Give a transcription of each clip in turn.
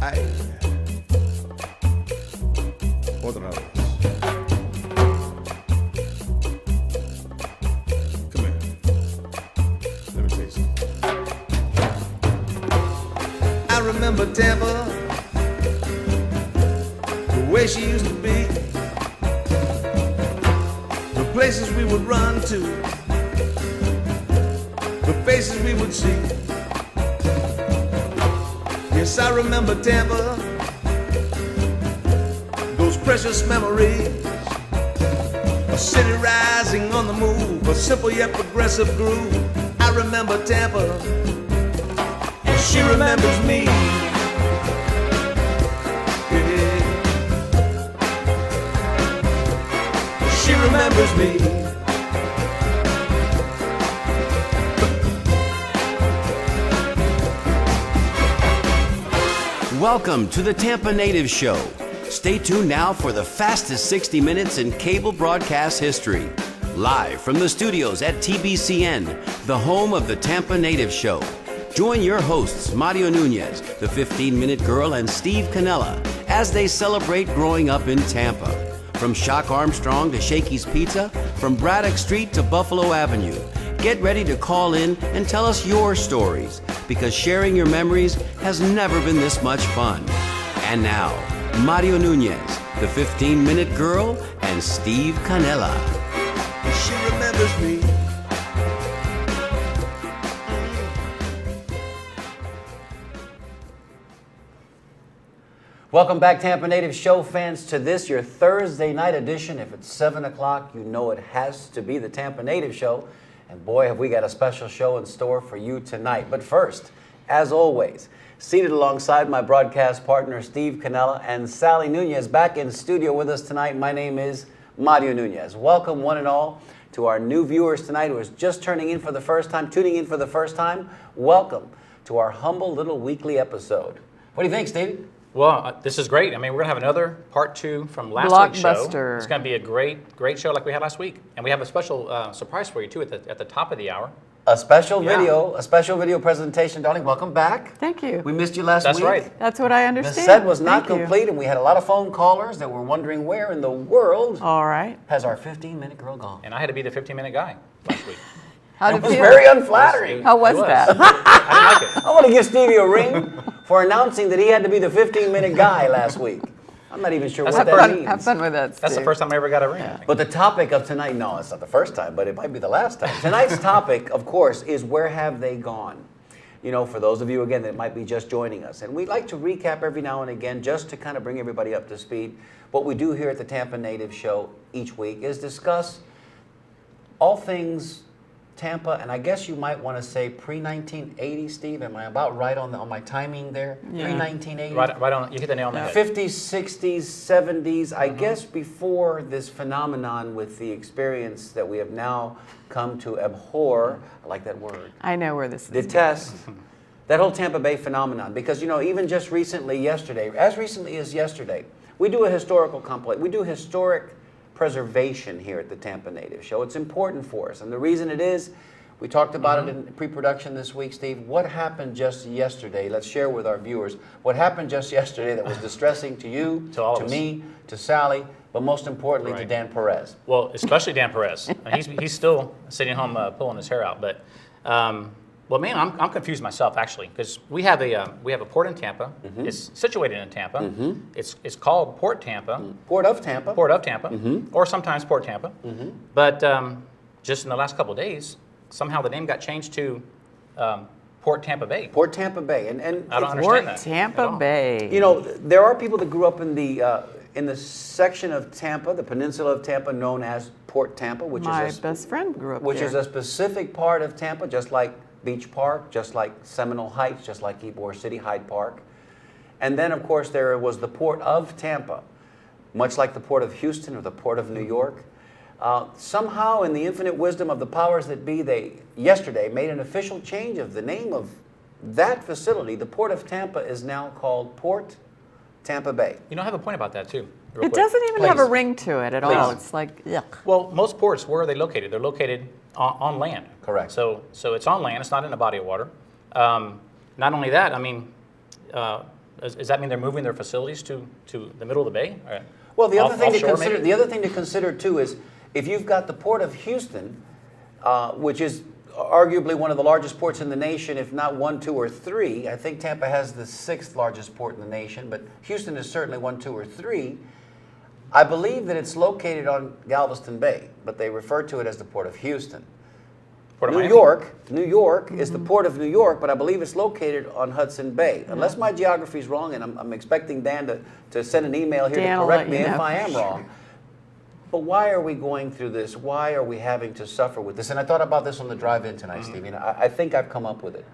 Ay. Otra vez. Come here. Let me tell you something. I remember Tampa, the way she used to be, the places we would run to, the faces we would see. Yes, I remember Tampa, those precious memories, a city rising on the move, a simple yet progressive groove. I remember Tampa, and she remembers me. Yeah. She remembers me. Welcome to the Tampa Native Show. Stay tuned now for the fastest 60 minutes in cable broadcast history. Live from the studios at TBCN, the home of the Tampa Native Show. Join your hosts, Mario Nunez, the 15-minute girl, and Steve Canella, as they celebrate growing up in Tampa. From Shock Armstrong to Shakey's Pizza, from Braddock Street to Buffalo Avenue. Get ready to call in and tell us your stories, because sharing your memories has never been this much fun. And now, Mario Nunez, the 15-minute girl, and Steve Canella. She remembers me. Welcome back, Tampa Native Show fans, to this, your Thursday night edition. If it's 7 o'clock, you know it has to be the Tampa Native Show. And boy, have we got a special show in store for you tonight. But first, as always, seated alongside my broadcast partner, Steve Canella, and Sally Nunez, back in studio with us tonight. My name is Mario Nunez. Welcome, one and all, to our new viewers tonight who is just tuning in for the first time. Welcome to our humble little weekly episode. What do you think, Steve? Well, this is great. I mean, we're going to have another part 2 from last week's show. Blockbuster. It's going to be a great show like we had last week. And we have a special surprise for you, too, at the top of the hour. A special video presentation, darling. Welcome back. Thank you. We missed you last week. That's right. That's what I The understand. set was not Thank you. complete, and we had a lot of phone callers that were wondering where in the world All right. has our 15-minute girl gone. And I had to be the 15-minute guy last week. How It did was it feel? very unflattering. How was that? I didn't like it. I want to give Stevie a ring for announcing that he had to be the 15-minute guy last week. I'm not even sure That's what the that first- means. Have fun with that, Steve. That's the first time I ever got a ring. I think. But the topic of tonight, no, it's not the first time, but it might be the last time. Tonight's topic, of course, is where have they gone? You know, for those of you, again, that might be just joining us. And we like to recap every now and again just to kind of bring everybody up to speed. What we do here at the Tampa Native Show each week is discuss all things Tampa, and I guess you might want to say pre-1980, Steve. Am I about right on my timing there? Yeah. Pre-1980? Right on. You hit the nail on the head. 50s, 60s, 70s, I guess before this phenomenon with the experience that we have now come to abhor, I like that word, I know where this is. detest, that whole Tampa Bay phenomenon. Because, you know, even just recently, as recently as yesterday, we do a historical complex. We do historic preservation here at the Tampa Native Show. It's important for us. And the reason it is, we talked about it in pre-production this week, Steve. What happened just yesterday? Let's share with our viewers what happened just yesterday that was distressing to you, To all of to us. me, to Sally, but most importantly to Right. Dan Perez. Well, especially Dan Perez. He's still sitting home pulling his hair out. But, well, man, I'm confused myself, actually, because we have a port in Tampa. It's situated in Tampa. It's called Port Tampa. Port of Tampa. Port of Tampa, or sometimes Port Tampa. But just in the last couple of days, somehow the name got changed to Port Tampa Bay. Port Tampa Bay. And I don't it's- Port understand that at Tampa all. Bay. You know, there are people that grew up in the section of Tampa, the peninsula of Tampa, known as Port Tampa, which My is best friend grew up which there. is a specific part of Tampa, just like Beach Park, just like Seminole Heights, just like Ybor City, Hyde Park. And then, of course, there was the Port of Tampa, much like the Port of Houston or the Port of New York. Somehow, in the infinite wisdom of the powers that be, they yesterday made an official change of the name of that facility. The Port of Tampa is now called Port Tampa Bay. You know, I have a point about that, too. real It quick. doesn't even have a Please. ring to it at Please. all. It's like, yuck. Well, most ports, where are they located? They're located on land. Correct. So it's on land. It's not in a body of water. Not only that, I mean, Does that mean they're moving their facilities to the middle of the bay? Or Well, the other thing to offshore, consider, maybe? the other thing to consider too is if you've got the Port of Houston, which is arguably one of the largest ports in the nation, if not 1, 2, or 3. I think Tampa has the 6th largest port in the nation, but Houston is certainly 1, 2, or 3. I believe that it's located on Galveston Bay, but they refer to it as the Port of Houston. Port of New Miami? York is the Port of New York, but I believe it's located on Hudson Bay. Unless my geography is wrong, and I'm expecting Dan to send an email here Dan to will correct let me you if know I for am sure. wrong. But why are we going through this? Why are we having to suffer with this? And I thought about this on the drive-in tonight, Stevie, and I think I've come up with it.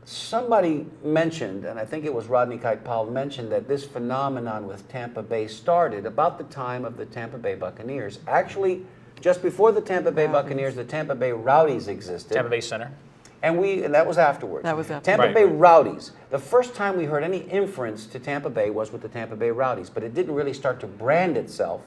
Somebody mentioned, and I think it was Rodney Kite Powell mentioned, that this phenomenon with Tampa Bay started about the time of the Tampa Bay Buccaneers. Actually, just before the Tampa Bay Buccaneers, the Tampa Bay Rowdies existed. Tampa Bay Center. And that was afterwards. That was after. Tampa Right. Bay Rowdies. The first time we heard any inference to Tampa Bay was with the Tampa Bay Rowdies, but it didn't really start to brand itself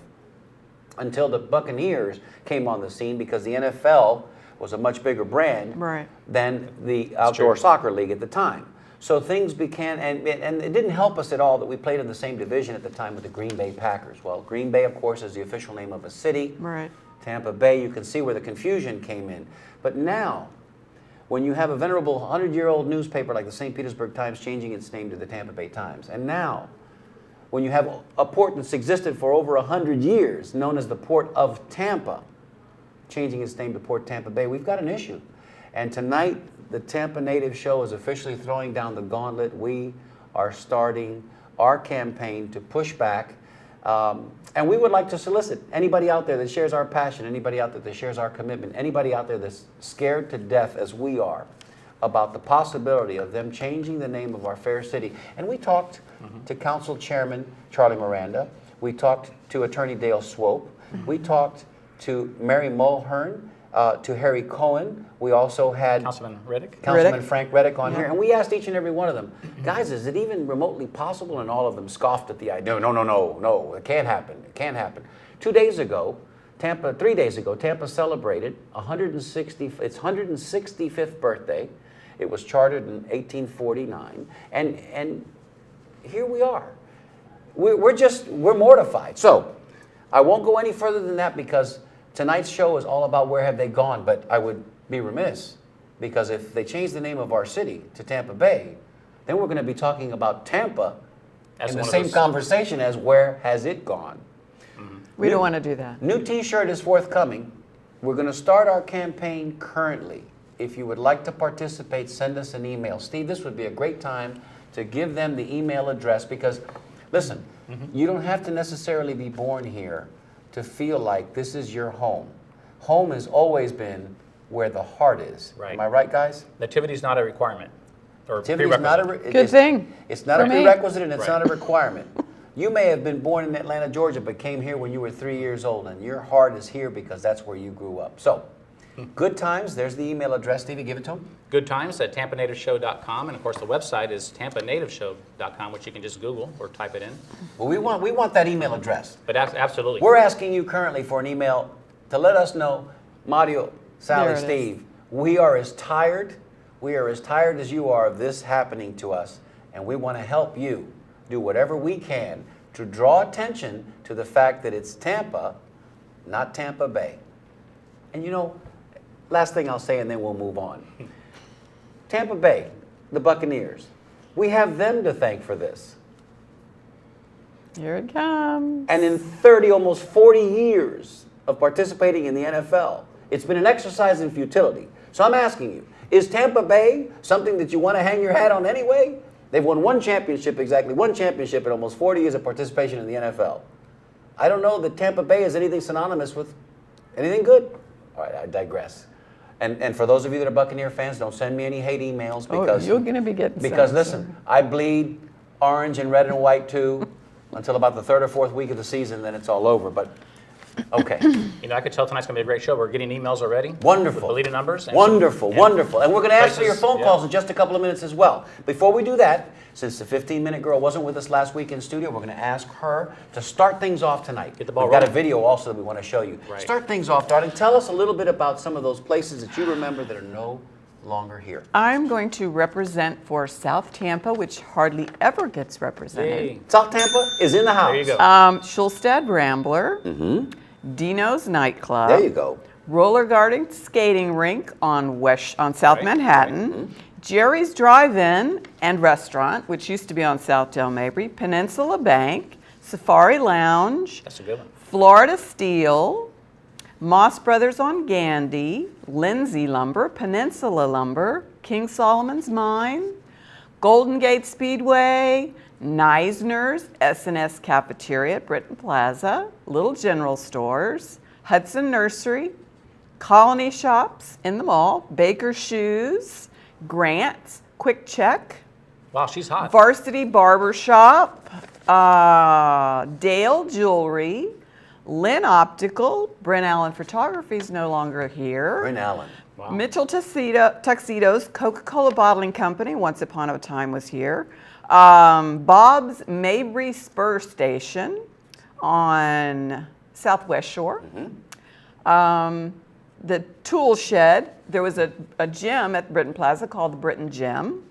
until the Buccaneers came on the scene, because the NFL was a much bigger brand Right. than the outdoor soccer league at the time. So things began, and it didn't help us at all that we played in the same division at the time with the Green Bay Packers. Well, Green Bay, of course, is the official name of a city. Right. Tampa Bay, you can see where the confusion came in. But now, when you have a venerable 100-year-old newspaper like the St. Petersburg Times changing its name to the Tampa Bay Times, and now, when you have a port that's existed for over 100 years, known as the Port of Tampa, changing its name to Port Tampa Bay, we've got an issue. And tonight, the Tampa Native Show is officially throwing down the gauntlet. We are starting our campaign to push back. And we would like to solicit anybody out there that shares our passion, anybody out there that shares our commitment, anybody out there that's scared to death as we are about the possibility of them changing the name of our fair city. And we talked to Council Chairman Charlie Miranda. We talked to Attorney Dale Swope. We talked to Mary Mulhern, to Harry Cohen. We also had Councilman Riddick. Councilman Riddick. Frank Reddick on here, and we asked each and every one of them, guys, is it even remotely possible? And all of them scoffed at the idea. No, it can't happen. It can't happen. 3 days ago, Tampa celebrated its 165th birthday. It was chartered in 1849, and here we are. We're mortified. So I won't go any further than that, because tonight's show is all about where have they gone, but I would be remiss, because if they change the name of our city to Tampa Bay, then we're going to be talking about Tampa As in the one of same those- conversation as where has it gone. We don't want to do that. New t-shirt is forthcoming. We're going to start our campaign currently. If you would like to participate, send us an email. Steve, this would be a great time to give them the email address, because, listen, you don't have to necessarily be born here to feel like this is your home. Home has always been where the heart is. Right. Am I right, guys? Nativity is not a requirement. Or Activity is not a prerequisite. Good thing It's not a for me. prerequisite, and it's Right. not a requirement. You may have been born in Atlanta, Georgia, but came here when you were 3 years old, and your heart is here because that's where you grew up. So, good times. There's the email address. Stevie, give it to them. Good times at tampanativeshow.com, and of course the website is tampanativeshow.com, which you can just Google or type it in. Well, we want that email address. But absolutely. We're asking you currently for an email to let us know, Mario, Sally, There it is. Steve, we are as tired as you are of this happening to us, and we want to help you do whatever we can to draw attention to the fact that it's Tampa, not Tampa Bay. And you know, last thing I'll say and then we'll move on. Tampa Bay, the Buccaneers, we have them to thank for this. Here it comes. And in 30, almost 40 years of participating in the NFL, it's been an exercise in futility. So I'm asking you, is Tampa Bay something that you want to hang your hat on anyway? They've won exactly one championship in almost 40 years of participation in the NFL. I don't know that Tampa Bay is anything synonymous with anything good. All right, I digress. And for those of you that are Buccaneer fans, don't send me any hate emails, because you're going to be getting because some, listen, I bleed orange and red and white too until about the 3rd or 4th week of the season, then it's all over. But okay, You know, I could tell tonight's going to be a great show. We're getting emails already. wonderful. With the leader numbers. And Wonderful, and wonderful. And we're going to ask for your places, phone yeah. calls in just a couple of minutes as well. Before we do that, since the 15-minute girl wasn't with us last week in studio, we're going to ask her to start things off tonight. Get the ball We've got a rolling. video also that we want to show you. Right. Start things off, darling. Tell us a little bit about some of those places that you remember that are no longer here. I'm going to represent for South Tampa, which hardly ever gets represented. Hey. South Tampa is in the house. There you go. Schulstad Rambler, Dino's Nightclub. There you go. Roller Garden Skating Rink on South Right, Manhattan, Jerry's Drive-In and Restaurant, which used to be on South Del Mabry, Peninsula Bank, Safari Lounge, That's a good one. Florida Steel, Moss Brothers on Gandy, Lindsay Lumber, Peninsula Lumber, King Solomon's Mine, Golden Gate Speedway, Neisner's S&S Cafeteria at Britton Plaza, Little General Stores, Hudson Nursery, Colony Shops in the mall, Baker Shoes, Grant's, Quick Check, Wow, she's hot. Varsity Barber Shop, Dale Jewelry, Lynn Optical, Brent Allen Photography is no longer here. Bryn Allen. Wow. Mitchell Tuxedos, Coca-Cola Bottling Company, once upon a time was here. Bob's Mabry Spur Station on Southwest Shore. The Tool Shed, there was a gym at Britton Plaza called the Britton Gym.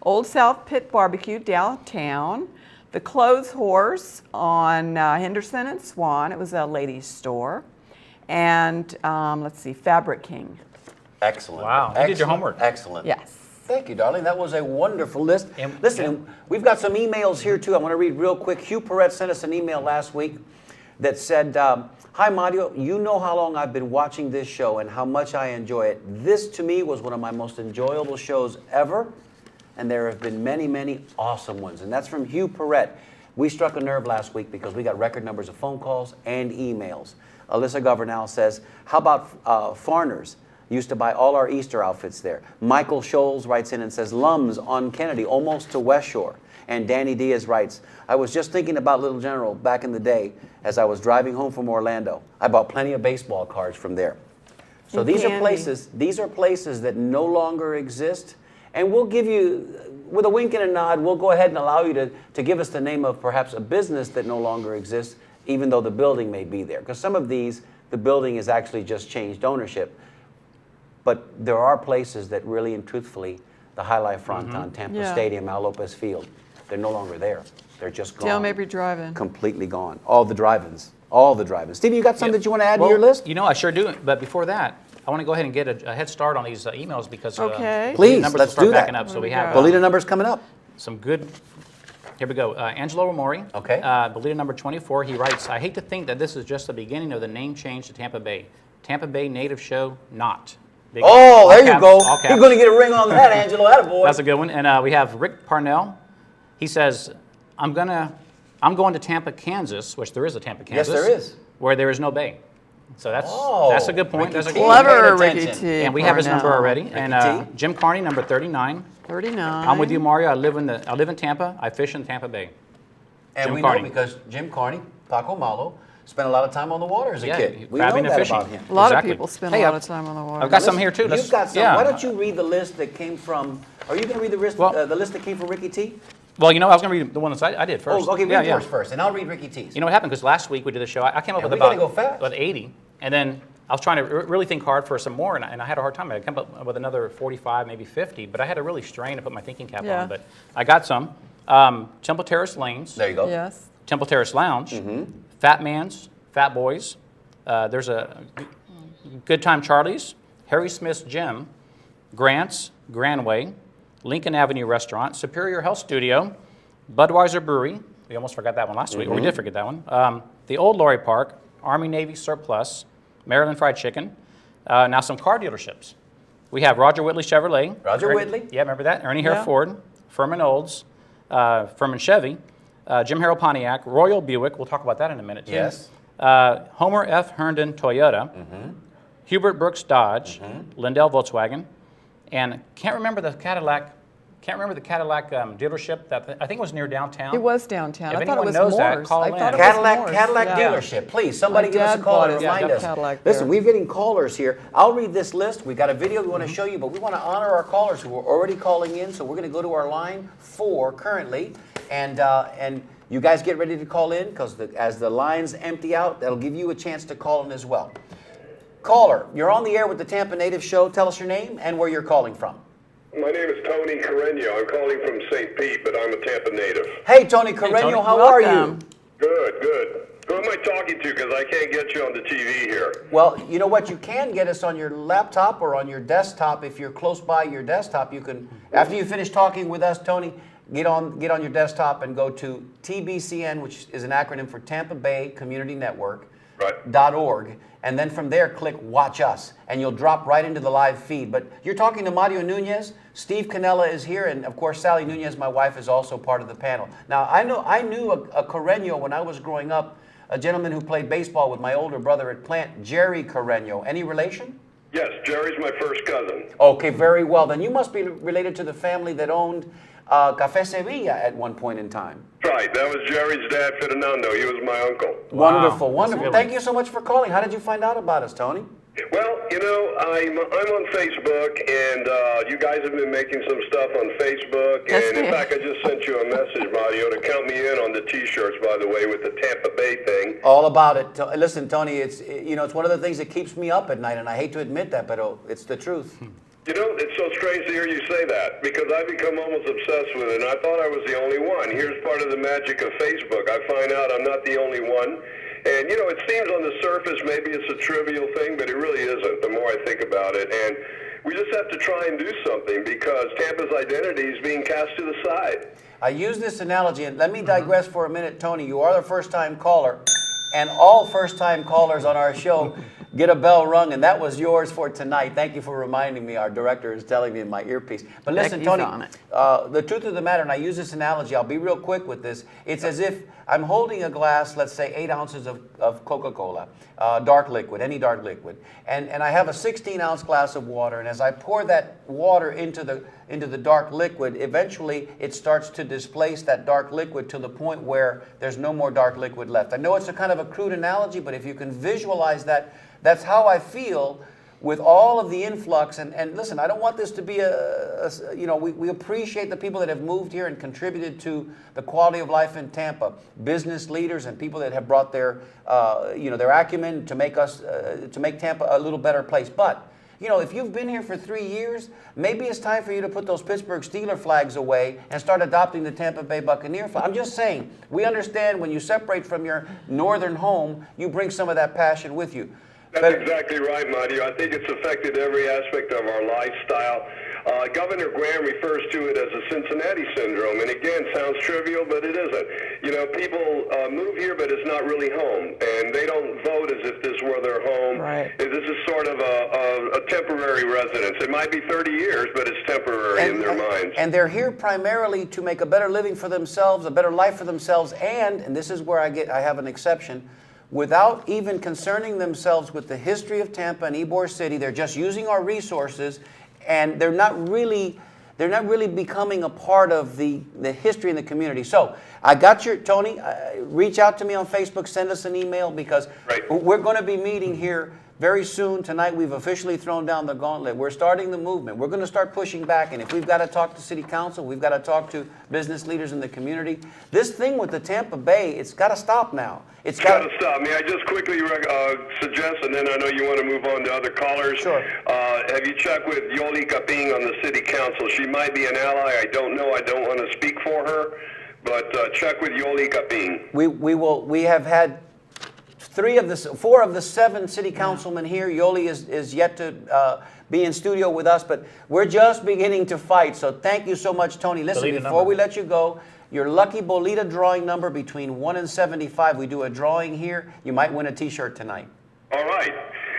Old South Pit Barbecue downtown. The Clothes Horse on Henderson and Swan, it was a ladies' store. And let's see, Fabric King. Excellent. Wow, you did your homework. Excellent. Yes. Thank you, darling. That was a wonderful list. And- Listen, we've got some emails here, too. I want to read real quick. Hugh Perrette sent us an email last week that said, Hi, Mario. You know how long I've been watching this show and how much I enjoy it. This, to me, was one of my most enjoyable shows ever. And there have been many, many awesome ones. And that's from Hugh Perrette. We struck a nerve last week because we got record numbers of phone calls and emails. Alyssa Governal says, how about Farners? Used to buy all our Easter outfits there. Michael Scholes writes in and says, Lums on Kennedy, almost to West Shore. And Danny Diaz writes, I was just thinking about Little General back in the day as I was driving home from Orlando. I bought plenty of baseball cards from there. So And these are candy. places that no longer exist. And we'll give you, with a wink and a nod, we'll go ahead and allow you to give us the name of perhaps a business that no longer exists, even though the building may be there. Because some of these, the building has actually just changed ownership. But there are places that really and truthfully, the High Life Fronton, Tampa Yeah. Stadium, Al Lopez Field, they're no longer there. They're just gone. Del Mabry Drive-In. Completely gone. All the drive-ins. All the drive-ins. Stevie, you got something that you want to add Well, to your list? You know, I sure do. But before that, I want to go ahead and get a head start on these emails because Okay. the Please, numbers let's will start do that. backing up. So There we we have go. Bolita number's coming up. some good. Here we go. Angelo Ramori. Okay. Bolita number 24. He writes, I hate to think that this is just the beginning of the name change to Tampa Bay. Tampa Bay native show, not. Big- Oh, all there you caps, go. all caps. You're going to get a ring on that, Angelo. Attaboy. That's a good one. And we have Rick Parnell. He says, I'm going to Tampa, Kansas, which there is a Tampa, Yes, Kansas. there is. Where there is no bay. So that's a good point. Ricky That's a T. good Clever, Paying Ricky attention. T. And we have his number Parnell. already. And Ricky T. Jim Carney, number 39. 39. I'm with you, Mario. I live in Tampa. I fish in Tampa Bay. And Jim we Carney. know because Jim Carney, Paco Malo, spent a lot of time on the water as a Yeah, kid. We know crabbing and that fishing. about him. A lot Exactly. of people spend Hey, a lot I've- of time on the water. I've got some here too. You've got some. Yeah. Why don't you read the list that came from? Are you going to read the list that came from Ricky T? Well, you know, I was going to read the one that I did first. Oh, okay. Read yeah, yours yeah. first, and I'll read Ricky T's. You know what happened? Because last week we did the show. I came up Yeah, with we gotta about go fast. 80, and then I was trying to really think hard for some more, and I had a hard time. I came up with another 45, maybe 50, but I had to really strain to put my thinking cap Yeah. on. But I got some. Temple Terrace Lanes, There you go. Yes. Temple Terrace Lounge, Mm-hmm. Fat Man's, Fat Boys. There's a Good Time Charlie's, Harry Smith's Gym, Grant's, Grandway, Lincoln Avenue Restaurant, Superior Health Studio, Budweiser Brewery. We almost forgot that one last week, or we Mm-hmm. did forget that one. The Old Lorry Park, Army Navy Surplus, Maryland Fried Chicken. Now some car dealerships. We have Roger Whitley Chevrolet. Roger Whitley? Yeah, remember that? Ernie Hare Yeah. Ford, Furman Olds, Furman Chevy, Jim Harrell Pontiac, Royal Buick. We'll talk about that in a minute, too. Yes. Homer F. Herndon Toyota, Hubert Brooks Dodge, Lindell Volkswagen, and can't remember the Cadillac dealership that I think was near downtown. It was downtown. If I thought it anyone was knows that, Moore's. call I in. thought it Cadillac, was Moore's. Cadillac Yeah. dealership. Please, somebody My give us a dad call bought and it. Yeah, remind got us. Cadillac Listen, there. we're getting callers here. I'll read this list. We've got a video we want to show you, but we want to honor our callers who are already calling in. So we're going to go to our line 4 currently, and you guys get ready to call in because as the lines empty out, that'll give you a chance to call in as well. Caller, you're on the air with the Tampa Native Show. Tell us your name and where you're calling from. My name is Tony Carreño. I'm calling from St. Pete, but I'm a Tampa native. Hey, Tony Carreño, Tony. how are you? Welcome. Good, good. Who am I talking to? Because I can't get you on the TV here. Well, you know what? You can get us on your laptop or on your desktop. If you're close by your desktop, you can, after you finish talking with us, Tony, get on your desktop and go to TBCN, which is an acronym for Tampa Bay Community Network. Right. .org, and then from there click Watch Us, and you'll drop right into the live feed. But you're talking to Mario Nunez, Steve Canella is here, and of course Sally Nunez, my wife, is also part of the panel. Now I knew a Carreño when I was growing up, a gentleman who played baseball with my older brother at Plant, Jerry Carreño. Any relation? Yes, Jerry's my first cousin. Okay, very well. Then you must be related to the family that owned Café Sevilla at one point in time. Right, that was Jerry's dad, Fernando. He was my uncle. Wonderful, That's wonderful. a good Thank one. you so much for calling. How did you find out about us, Tony? Well, you know, I'm on Facebook, and you guys have been making some stuff on Facebook. Yes, And in we fact, I just sent you a message, Mario, to count me in on the T-shirts, by the way, with the Tampa Bay thing. All about it. Listen, Tony, it's one of the things that keeps me up at night, and I hate to admit that, but it's the truth. You know, it's so strange to hear you say that, because I've become almost obsessed with it, and I thought I was the only one. Here's part of the magic of Facebook. I find out I'm not the only one. And, you know, it seems on the surface maybe it's a trivial thing, but it really isn't, the more I think about it. And we just have to try and do something, because Tampa's identity is being cast to the side. I use this analogy, and let me digress for a minute, Tony. You are the first-time caller, and all first-time callers on our show get a bell rung, and that was yours for tonight. Thank you for reminding me. Our director is telling me in my earpiece. But listen, Becky's Tony, on it. the truth of the matter, and I use this analogy, I'll be real quick with this. It's as if I'm holding a glass, let's say 8 ounces of Coca-Cola, dark liquid, any dark liquid, and I have a 16-ounce glass of water, and as I pour that water into the dark liquid, eventually it starts to displace that dark liquid to the point where there's no more dark liquid left. I know it's a kind of a crude analogy, but if you can visualize that, that's how I feel with all of the influx. And listen, I don't want this to be we appreciate the people that have moved here and contributed to the quality of life in Tampa, business leaders and people that have brought their acumen to make Tampa a little better place. But you know, if you've been here for 3 years, maybe it's time for you to put those Pittsburgh Steelers flags away and start adopting the Tampa Bay Buccaneer flag. I'm just saying, we understand when you separate from your northern home, you bring some of that passion with you. That's exactly right, Mario. I think it's affected every aspect of our lifestyle. Governor Graham refers to it as a Cincinnati syndrome, and again, sounds trivial, but it isn't. You know, people move here, but it's not really home, and they don't vote as if this were their home. Right. This is sort of a temporary residence. It might be 30 years, but it's temporary in their minds. And they're here primarily to make a better living for themselves, a better life for themselves, and this is where I have an exception, without even concerning themselves with the history of Tampa and Ybor City. They're just using our resources, and they're not really becoming a part of the history in the community. So I got your, Tony, reach out to me on Facebook, send us an email, because we're going to be meeting here very soon. Tonight we've officially thrown down the gauntlet. We're starting the movement. We're going to start pushing back, and if we've got to talk to city council, we've got to talk to business leaders in the community. This thing with the Tampa Bay, it's got to stop now. It's got to stop. May I just quickly suggest, and then I know you want to move on to other callers. Sure. Have you checked with Yoli Caping on the city council? She might be an ally. I don't know. I don't want to speak for her, but check with Yoli Caping. We have had 4 of the 7 city councilmen here. Yoli is yet to be in studio with us, but we're just beginning to fight. So thank you so much, Tony. Listen, before we let you go, your lucky Bolita drawing number between 1 and 75. We do a drawing here. You might win a T-shirt tonight. All right.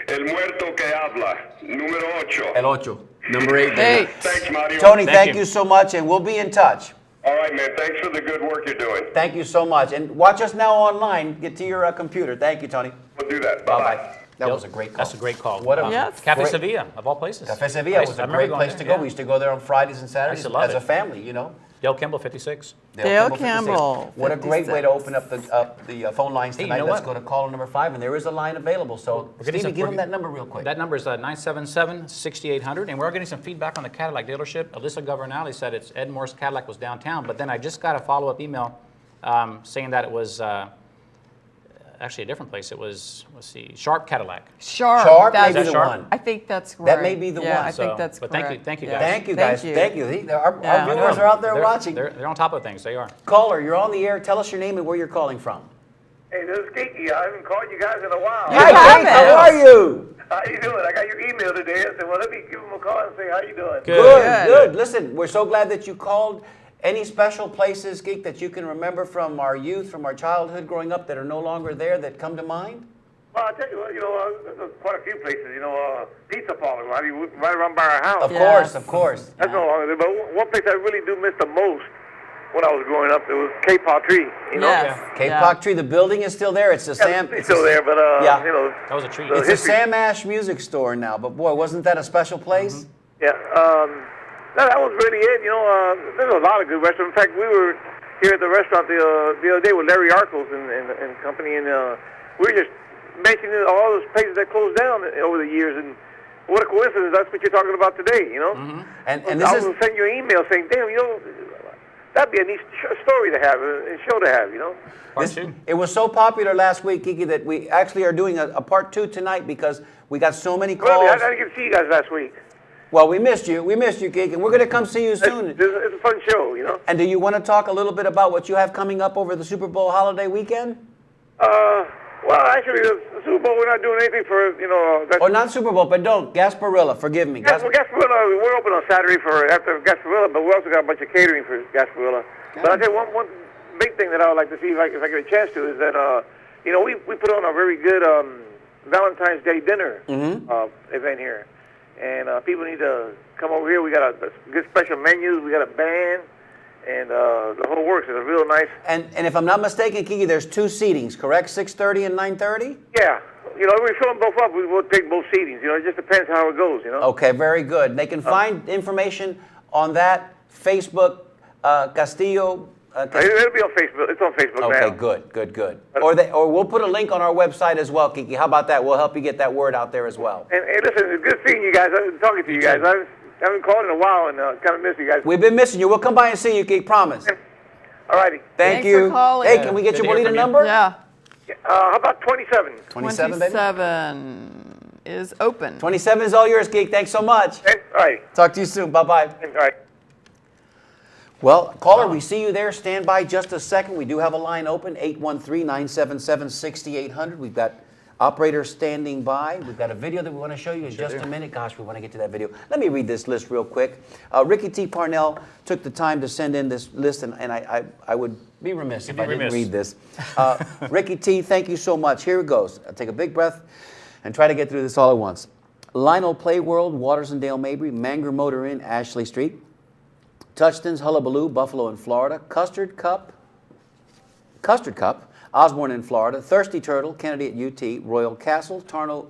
El muerto que habla, número 8. El ocho. Number 8. Hey. Thanks, Mario. Tony, Thank thank you. you so much, and we'll be in touch. All right, man. Thanks for the good work you're doing. Thank you so much. And watch us now online. Get to your computer. Thank you, Tony. We'll do that. Bye-bye. Bye-bye. That was a great call. That's a great call. What a Yes. Cafe great- Sevilla, of all places. Cafe Sevilla was I a remember great going place there, to go. yeah. We used to go there on Fridays and Saturdays to love as a it. family, you know. Dale Kimball, 56. Dale 56. Campbell, What a great way to 56. open up the phone lines Hey, you tonight. know Let's what? go to caller number 5, and there is a line available. So, We're getting Stevie, some- give we're them get- that number real quick. That number is 977-6800, and we're getting some feedback on the Cadillac dealership. Alyssa Governale said it's Ed Morse Cadillac was downtown, but then I just got a follow-up email saying that it was actually a different place. It was, let's see, Sharp Cadillac. Sharp. may be That's, the Sharp? one. I think that's right. That may be the yeah, one. I think that's but correct. thank you Yeah. guys. Thank you, guys. Thank you. Thank you. Our Yeah. viewers are out there They're- watching. They're on top of things. They are. Caller, you're on the air. Tell us your name and where you're calling from. Hey, this is Kiki. I haven't called you guys in a while. You Hi, haven't. Kate. How are you? How you doing? I got your email today. I said, well, let me give them a call and say, how you doing? Good. Good, good. Listen, we're so glad that you called. Any special places, Geek, that you can remember from our youth, from our childhood growing up that are no longer there that come to mind? Well, I'll tell you what, there's quite a few places, Pizza Parlor, right around by our house. Of Yes. course, of course. That's no longer there. But one place I really do miss the most when I was growing up, it was Cape Tree. Yes. Cape Yeah. Hawk Tree, the building is still there. It's the Sam. It's still there, but, Yeah. That was a treat. It's a history. Sam Ash music store now, but boy, wasn't that a special place? Yeah, that was really it. There's a lot of good restaurants. In fact, we were here at the restaurant the other day with Larry Arkles and company, and we were just mentioning all those places that closed down over the years. And what a coincidence! That's what you're talking about today. And I this was is sending you an email saying, "Damn, that'd be a neat story to have, and show to have." Part two. it was so popular last week, Kiki, that we actually are doing a part 2 tonight because we got so many calls. Really, I didn't get to see you guys last week. Well, we missed you. We missed you, Kiki, and we're going to come see you soon. It's a fun show. And do you want to talk a little bit about what you have coming up over the Super Bowl holiday weekend? Well, actually, the Super Bowl, we're not doing anything for That's, Or not Super Bowl, but don't. Gasparilla, forgive me. Gasparilla, we're open on Saturday after Gasparilla, but we also got a bunch of catering for Gasparilla. But I'll tell you one big thing that I would like to see if I get a chance to is that, we put on a very good Valentine's Day dinner event here. And people need to come over here. We got a good special menus. We got a band. And the whole works. It's a real nice... And if I'm not mistaken, Kiki, there's 2 seatings, correct? 6:30 and 9:30? Yeah. If we fill them both up, we will take both seatings. It just depends how it goes, Okay, very good. They can find information on that Facebook, Castillo. It'll be on Facebook. It's on Facebook now. Okay, good. Or we'll put a link on our website as well, Kiki. How about that? We'll help you get that word out there as well. And listen, it's good seeing you guys. I've been talking to you guys. I haven't called in a while and kind of miss you guys. We've been missing you. We'll come by and see you, Kiki. Promise. All righty. Thank Thanks you. for calling. Hey, can we get Good your to hear Bolita from you. number? Yeah. How about 27? 27, baby? 27 is open. 27 is all yours, Geek. Thanks so much. Okay? All right. Talk to you soon. Bye-bye. All right. Well, caller, we see you there. Stand by just a second. We do have a line open, 813-977-6800. We've got operators standing by. We've got a video that we want to show you in just a minute. Gosh, we want to get to that video. Let me read this list real quick. Ricky T. Parnell took the time to send in this list, and I would be remiss if I didn't read this. Ricky T., thank you so much. Here it goes. I'll take a big breath and try to get through this all at once. Lionel Play World, Waters and Dale Mabry, Manger Motor Inn, Ashley Street, Touchton's Hullabaloo, Buffalo in Florida, Custard Cup, Osborne in Florida, Thirsty Turtle, Kennedy at UT, Royal Castle, Tarno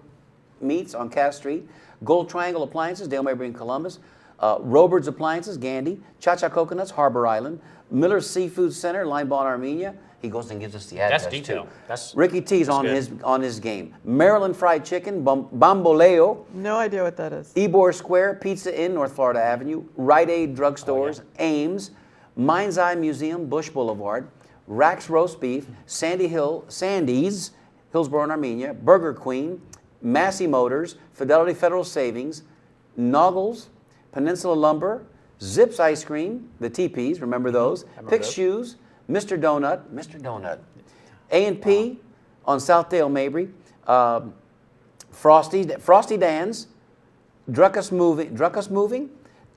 Meats on Cass Street, Gold Triangle Appliances, Dale Mabry in Columbus, Robert's Appliances, Gandy, Cha-Cha Coconuts, Harbor Island, Miller's Seafood Center, Limebond, Armenia. He goes and gives us the address. That's detail. too. That's Ricky T's on good. his game. Maryland Fried Chicken, Bamboleo, No idea what that is. Ybor Square, Pizza Inn, North Florida Avenue, Rite Aid Drugstores, Ames, Mind's Eye Museum, Bush Boulevard, Rack's Roast Beef, Sandy's, Hillsborough and Armenia, Burger Queen, Massey Motors, Fidelity Federal Savings, Noggles, Peninsula Lumber, Zips Ice Cream, the TPs, remember those, Pick's Shoes, Mr. Donut, A&P on Southdale Mabry, Frosty Dan's, Druckus Moving,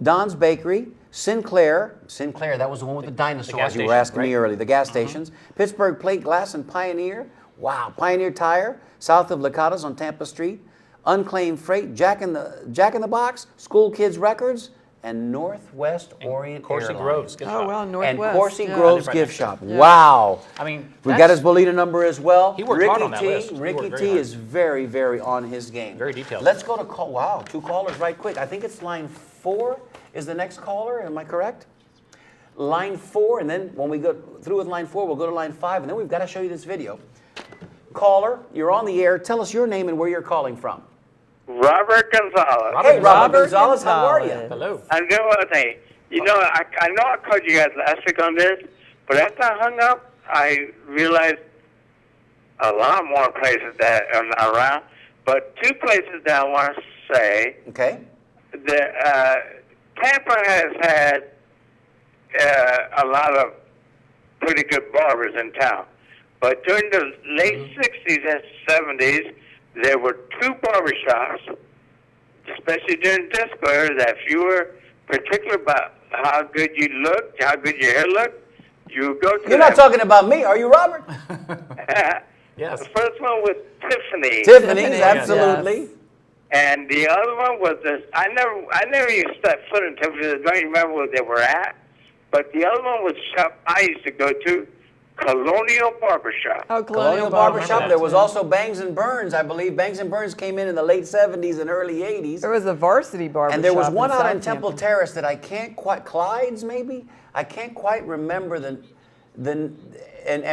Don's Bakery, Sinclair, that was the one with the dinosaurs you were station, asking me right? earlier, the gas stations, Pittsburgh Plate Glass and Pioneer, wow, Pioneer Tire, south of Licata's on Tampa Street, Unclaimed Freight, Jack in the Box, School Kids Records, and Northwest Orient Coursey Airlines. Groves. Gift Oh, shop. well, And Northwest. Coursey yeah. Groves Right Gift next Shop. Yeah. Wow. I mean, We got his Bolita number as well. He worked hard on that list. He Ricky worked very T hard. is very, very on his game. Very detailed. Let's go to call. Wow, 2 callers right quick. I think it's line 4 is the next caller. Am I correct? Line 4, and then when we go through with line 4, we'll go to line 5, and then we've got to show you this video. Caller, you're on the air. Tell us your name and where you're calling from. Robert Gonzalez. Hey, Robert Robert Gonzalez, how are you? Gonzalez. hello. I'm good with it. I know I called you guys last week on this, but after I hung up, I realized a lot more places that are around, but two places that I want to say. Okay. Tampa has had a lot of pretty good barbers in town. But during the late 60s and 70s, there were two barbershops, especially during disco era, that if you were particular about how good you looked, how good your hair looked, you would go to You're not talking about me, are you, Robert? Yes. The first one was Tiffany. Tiffany's, absolutely. Yes. And the other one was this. I never even stepped foot in Tiffany. I don't even remember where they were at. But the other one was a shop I used to go to, Colonial Barbershop. Oh, Colonial Barbershop. There was also Bangs and Burns, I believe. Bangs and Burns came in the late 70s and early 80s. There was a Varsity Barbershop. And there was one out in South Temple Tampa. Terrace that I can't quite, Clyde's maybe? I can't quite remember and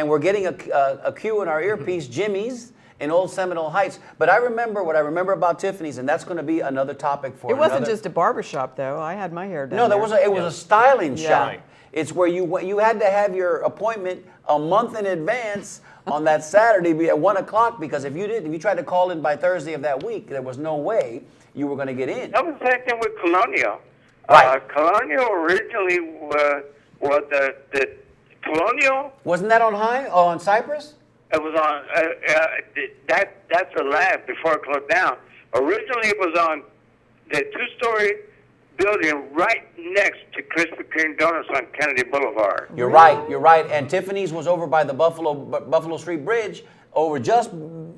we're getting a cue in our earpiece, Jimmy's in Old Seminole Heights. But I remember what I remember about Tiffany's, and that's going to be another topic for It wasn't another- just a barbershop, though. I had my hair done. No, there was it was a styling Yeah. shop. Right. It's where you had to have your appointment a month in advance on that Saturday at 1 o'clock, because if you tried to call in by Thursday of that week, there was no way you were going to get in. That was the same thing with Colonial. Right. Colonial originally was the Colonial. Wasn't that on High? Oh, on Cypress? It was on that's a lab before it closed down. Originally, it was on the two-story building right next to Krispy Kreme Donuts on Kennedy Boulevard. You're right. And Tiffany's was over by the Buffalo Street Bridge, over just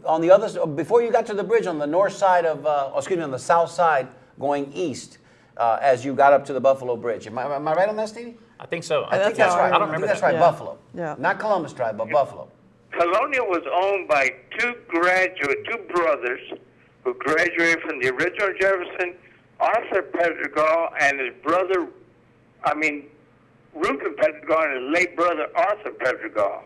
on the other, before you got to the bridge, on the north side of, on the south side, going east, as you got up to the Buffalo Bridge. Am I right on that, Stevie? I think so. I think That's that's how I right. I don't remember that's that. right, Yeah. Buffalo. Yeah. Not Columbus Drive, but Buffalo. Colonial was owned by two brothers who graduated from the original Jefferson, Arthur Pedregal, and his brother, Reuben Pedregal and his late brother, Arthur Pedregal.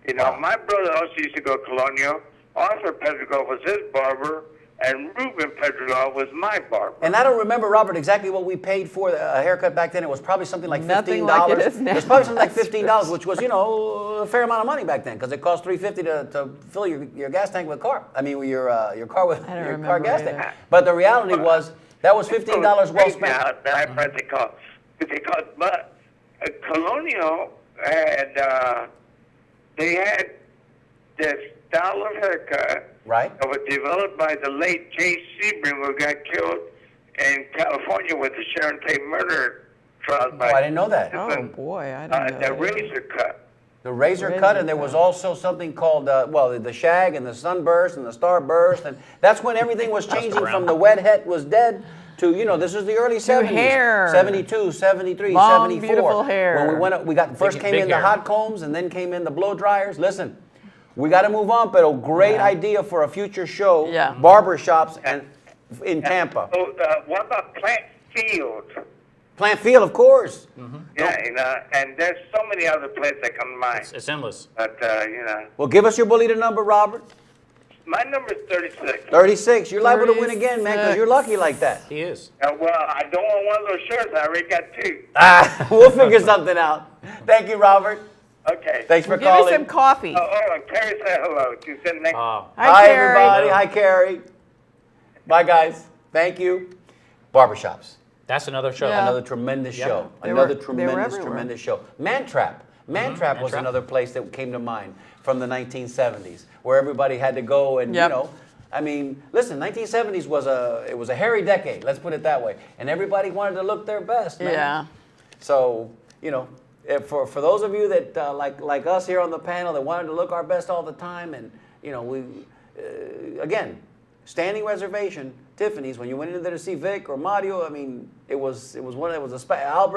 You know, my brother also used to go Colonial. Arthur Pedregal was his barber, and Reuben Pedregal was my barber. And I don't remember, Robert, exactly what we paid for a haircut back then. It was probably something like $15. Nothing like it is now. It was probably something like $15, which was, a fair amount of money back then, because it cost $3.50 to fill your gas tank with car. Your car with I don't your remember car gas either. tank. But the reality was that was $15 well spent. That I practically call because Colonial had they had this style of haircut. Right. That was developed by the late Jay Sebring, who got killed in California with the Sharon Tate murder trial. Oh, I didn't know that. Oh, boy, I didn't know The that. razor cut. The razor cut, and there was also something called, the shag and the sunburst and the starburst, and that's when everything was changing from the wet het was dead to, this is the early 70s. hair. 72, 73, Long, 74. beautiful hair. When we went up, first came big in the hair. hot combs, and then came in the blow dryers. Listen, we got to move on, but a great idea for a future show. Yeah. Barbershops and in Tampa. So what about Plant Field? Plant Field, of course. Yeah, and there's so many other places that come to mind. It's endless. But Well, give us your Bolita number, Robert. my number is 36. 36. You're liable to win again, man, because you're 36. lucky like that. He is. Well, I don't want one of those shirts. I already got two. We'll figure something out. Thank you, Robert. Okay. Thanks for Give me calling. some coffee. And Carrie said hello. She said next. Hi, Carrie. everybody. Hi, Carrie. Bye, guys. Thank you. Barbershops. That's another show. Yeah. Another tremendous show. They Another were everywhere. tremendous show. Mantrap. Mantrap was Mantrap. another place that came to mind from the 1970s, where everybody had to go and, Yep. listen, 1970s was a hairy decade, let's put it that way. And everybody wanted to look their best, man. Yeah. So, for those of you that, like us here on the panel, that wanted to look our best all the time, and, again, standing reservation, Tiffany's, when you went in there to see Vic or Mario, Albert,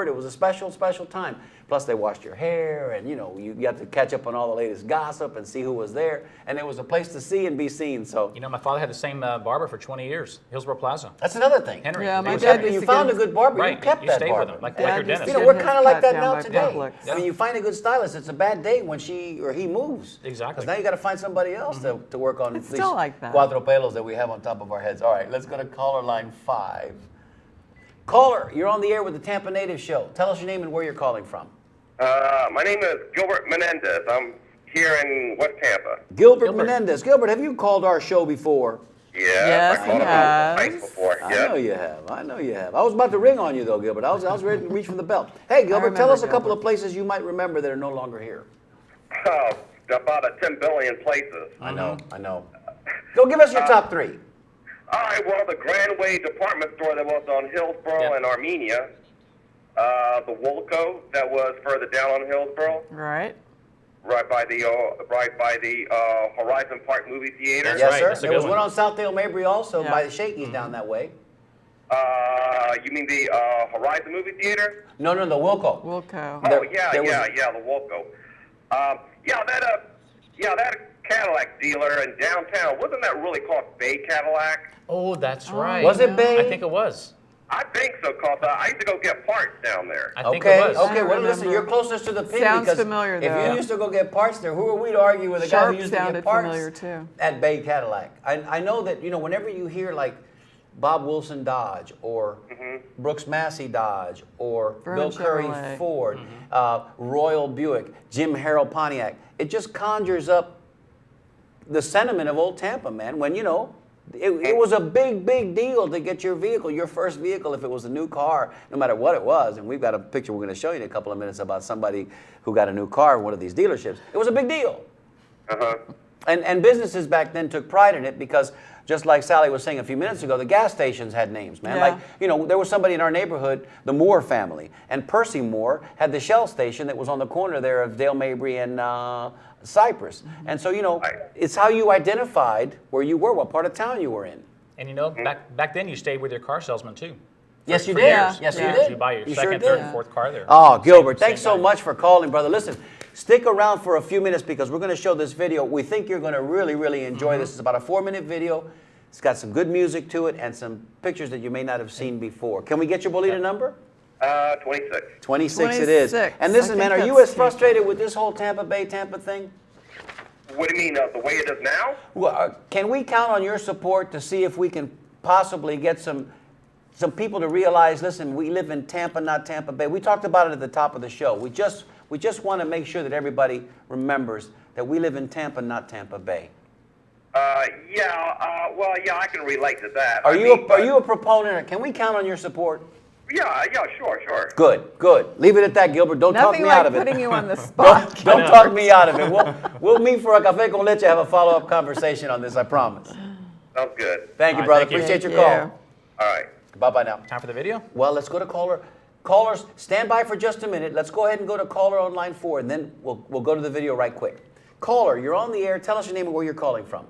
it was a special time. Plus they washed your hair, and you got to catch up on all the latest gossip and see who was there, and it was a place to see and be seen. So My father had the same barber for 20 years, Hillsborough Plaza. that's another thing. Henry. Yeah, my He was dad happy. used You to found a get- good barber, Right. you kept You that stayed barber. with him, like Dad your used dentist. to You know, get we're his kind of like cut that down now by today. Publix. I mean, you find a good stylist, it's a bad day when she or he moves. Exactly. Because now you got to find somebody else to work on It's these still like that. cuatro pelos that we have on top of our heads. All right, let's go to caller line 5. Caller, you're on the air with the Tampa Native Show. Tell us your name and where you're calling from. My name is Gilbert Menendez. I'm here in West Tampa. Gilbert Menendez. Gilbert, have you called our show before? Yeah, Yes, I he called him has. twice before. I Yeah. know you have. I know you have. I was about to ring on you though, Gilbert. I was ready to reach for the bell. Hey, Gilbert, tell remember us a couple Gilbert. of places you might remember that are no longer here. Oh, about a 10 billion places. I know. Go give us your top three. All right, well, the Grand Way department store that was on Hillsborough Yeah. and Armenia. The Woolco that was further down on Hillsborough, Right. right by the Horizon Park movie theater. That's Yes, right. sir. That's a There good was one one. on Southdale Mabry also Yeah. by the Shakey's down that way. You mean the Horizon movie theater? No, the Wilco. Wilco. Oh There- yeah, there was- the Woolco. That Cadillac dealer in downtown, wasn't that really called Bay Cadillac? Oh, that's right. Was it Bay? I think it was. I think so, cause I used to go get parts down there. I think Okay, it was. okay. I Well, listen, remember. you're closest to the pin Sounds because familiar, if though. you used to go get parts there, who are we to argue with a guy Sharp who used to sounded get parts familiar, too. at Bay Cadillac? I know that whenever you hear like Bob Wilson Dodge or Brooks Massey Dodge or Vernon Bill Curry Chevrolet. Ford, Royal Buick, Jim Harrell Pontiac, it just conjures up the sentiment of old Tampa, man. When it was a big deal to get your vehicle, your first vehicle, if it was a new car, no matter what it was. And we've got a picture we're going to show you in a couple of minutes about somebody who got a new car in one of these dealerships. It was a big deal. And businesses back then took pride in it because, just like Sally was saying a few minutes ago, the gas stations had names, man. Yeah. Like, there was somebody in our neighborhood, the Moore family, and Percy Moore had the Shell station that was on the corner there of Dale Mabry and Cypress. And so, it's how you identified where you were, what part of town you were in. And back then you stayed with your car salesman too. Yes, you For did. years. Yes, Yeah. you did. You buy your You second, sure third, did. and fourth car there. Oh, Gilbert, Same thanks so guy. much for calling, brother. Listen, stick around for a few minutes because we're going to show this video. We think you're going to really enjoy this. It's about a 4-minute video. It's got some good music to it and some pictures that you may not have seen before. Can we get your Bolita number? 26. 26 it is. 26. And listen, I man, think are you that's as frustrated with this whole Tampa thing? What do you mean, the way it is now? Well, can we count on your support to see if we can possibly get some people to realize, listen, we live in Tampa, not Tampa Bay. We talked about it at the top of the show. We just want to make sure that everybody remembers that we live in Tampa, not Tampa Bay. I can relate to that. Are you a proponent? Can we count on your support? Yeah, sure. Good. Leave it at that, Gilbert. Don't talk Nothing me like out of it. putting you on the spot. Don't talk me out of it. We'll meet for a café con leche, have a follow-up conversation on this, I promise. Sounds good. Thank you, All right, brother. thank you. Appreciate your Thank call. All right. Bye-bye now. Time for the video? Well, let's go to caller. Callers, stand by for just a minute. Let's go ahead and go to caller on line 4, and then we'll go to the video right quick. Caller, you're on the air. Tell us your name and where you're calling from.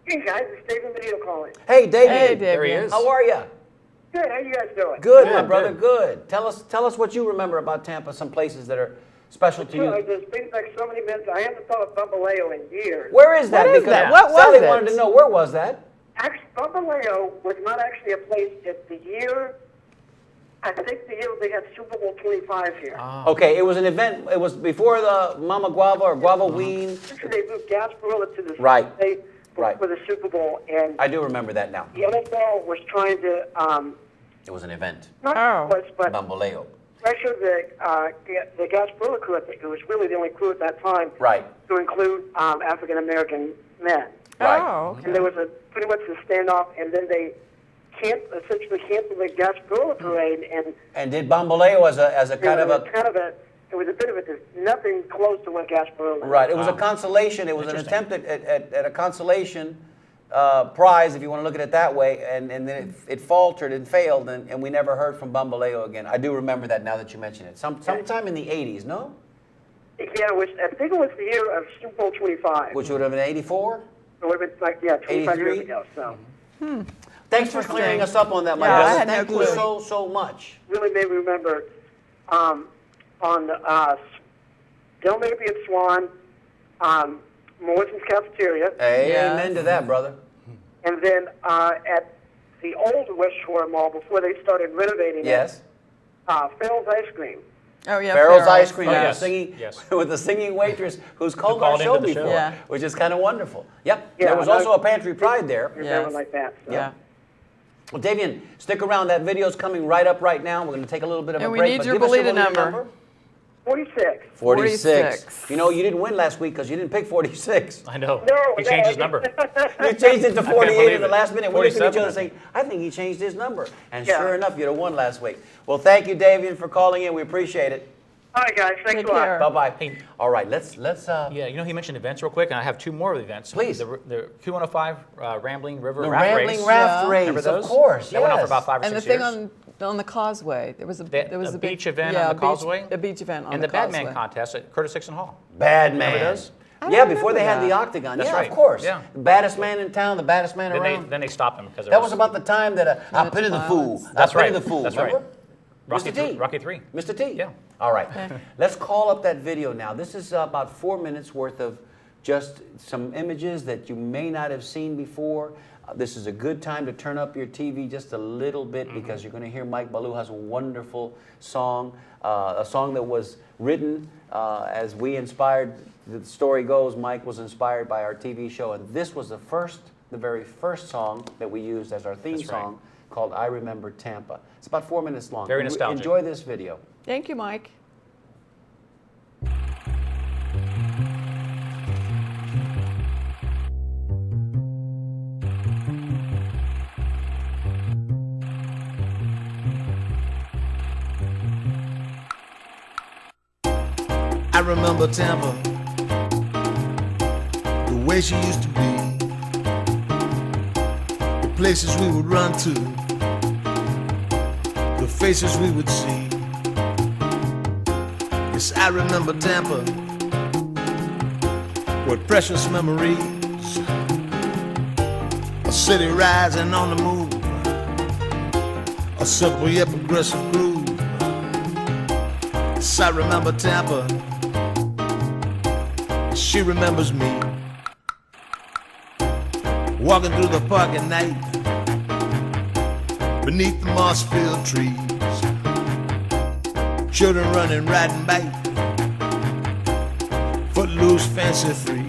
Hey guys, it's David Video calling. Hey, David. Hey, There he David. is. How are you? Good, how you guys doing? Good, my Good, brother. good. Good. Tell us what you remember about Tampa. Some places that are special to Sure, you. there's been like so many minutes. I haven't thought of Bambaleo in years. Where is that? What is Because that? What was Sally it? wanted to know where was that. Actually, Bambaleo was not actually a place. It's the year. I think the year they had Super Bowl 25 here. Okay, it was an event. It was before the Mama Guava or Guava Ween. Actually, they moved Gasparilla to the Right. state Right. for the Super Bowl, and I do remember that now. the NFL was trying to It was an event. not Oh. but Bamboleo. pressure the Gasparilla crew. I think it was really the only crew at that time Right. to include African American men. Right. Oh, And there was pretty much a standoff, and then they essentially canceled the Gasparilla parade, and And did Bamboleo as a kind of a it was a bit of nothing close to what Gasparilla. right? It was a consolation. It was an attempt at a consolation prize, if you want to look at it that way. And then it faltered and failed, and we never heard from Bamboleo again. I do remember that now that you mention it. Sometime in the '80s, no? Yeah, I think it was the year of Super Bowl 25. Which would have been '84. It would have been like 25 years 83? ago. So Thanks for clearing us up on that, my Yeah, I brother. had no Thank you clue. so much. really made me remember on Del Mabry at Swan, Morrison's Cafeteria, Hey, Yes. amen to that, brother. and then at the old West Shore Mall before they started renovating Yes. it, Farrell's Ice Cream. Oh, yeah. Farrell's Ice Cream Oh, with, yes. a singing, Yes. with a singing waitress who's called our called show into the show. before, Yeah. which is kind of wonderful. Yep. Yeah, there was and also a Pantry Pride there. Remember Yes. like that. So. Yeah. Well, Davian, stick around. That video's coming right up right now. We're going to take a little bit of And a we break. need but your give us Bolita number. 46. 46. You know, you didn't win last week because you didn't pick 46. I know. No, He changed his no. number. You changed it to 48 believe in the it. last minute. We looked at each 47, other I and saying, think. I think he changed his number. And Yeah. sure enough, you'd have won last week. Well, thank you, Davian, for calling in. We appreciate it. All right, guys. Thanks Take a lot. care. Bye-bye. Hey. All right, let's Yeah, you know, he mentioned events real quick, and I have two more events. Please. The Q105 Rambling River the Raft Rambling Race. Raft Yeah. Race, Remember those? of course, That went on for yes. about 5 or And the 6 thing years. on the causeway, there was a The big beach event yeah, on the a beach- causeway. A beach event on and the the causeway. Badman contest at Curtis Dixon Hall. Bad man. Remember those? I Yeah, don't before they had remember the that. octagon. That's yeah, right. of course. Yeah. The baddest man in town, the baddest man around. Then they stopped him because That was about the time that I Minutes pity of the fool. violence. That's I pity right. the fool. That's remember? right. Rocky Mr. T. III. Rocky III. Mr. T. Yeah. All right. Let's call up that video now. This is about 4 minutes worth of just some images that you may not have seen before. This is a good time to turn up your TV just a little bit because you're going to hear Mike Baluha's wonderful song, a song that was written as we inspired. The story goes, Mike was inspired by our TV show, and this was the very first song that we used as our theme That's right. song called I Remember Tampa. It's about 4 minutes long. Very nostalgic. Enjoy this video. Thank you, Mike. I remember Tampa, the way she used to be, the places we would run to, the faces we would see. Yes, I remember Tampa, with precious memories, a city rising on the move, a simple yet progressive groove. Yes, I remember Tampa, she remembers me, walking through the park at night, beneath the moss-filled trees, children running, riding bike, footloose, fancy-free.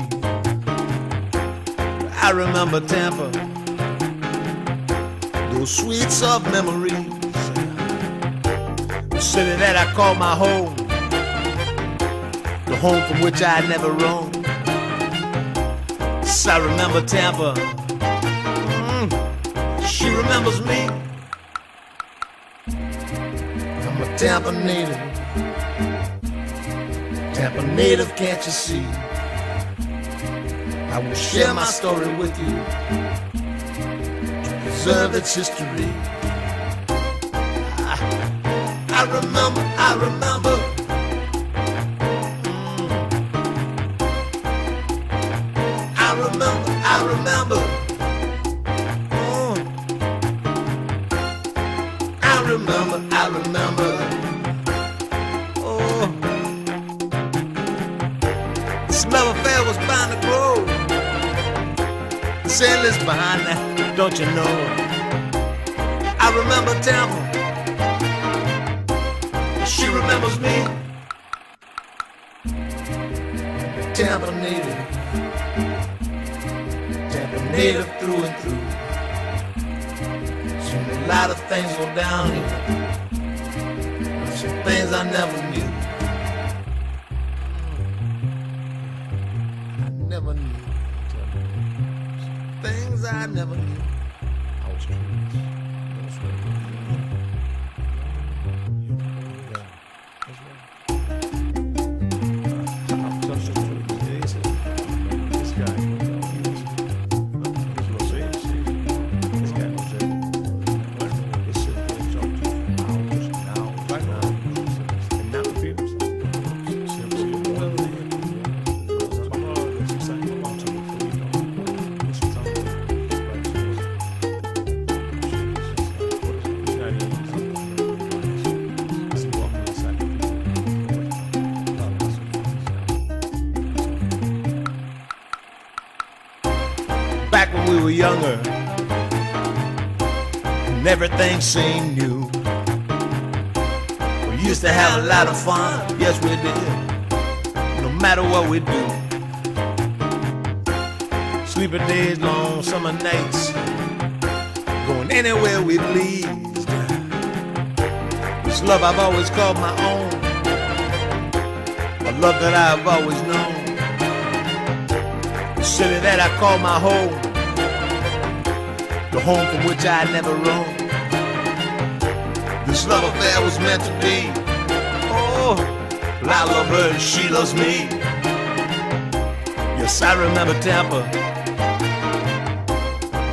I remember Tampa, those sweet, soft memories, the city that I call my home, the home from which I never roamed. Yes, I remember Tampa. She remembers me. I'm a Tampa native. Tampa native, can't you see? I will share my story with you to preserve its history. I remember. I remember. I remember. Oh, the smell of fair was bound to grow. The sailors behind that, don't you know? I remember Tampa. She remembers me. Tampa native. Tampa native through and through. Seen a lot of things go down here. Some things I never knew. I never knew. Some things I never knew. I was curious. Back when we were younger, and everything seemed new. We used to have a lot of fun, yes we did, no matter what we do. Sleeping days, long summer nights, going anywhere we pleased. This love I've always called my own, love that I've always known, the city that I call my home, the home from which I never roam. This love affair was meant to be. Oh, well, I love her and she loves me. Yes, I remember Tampa.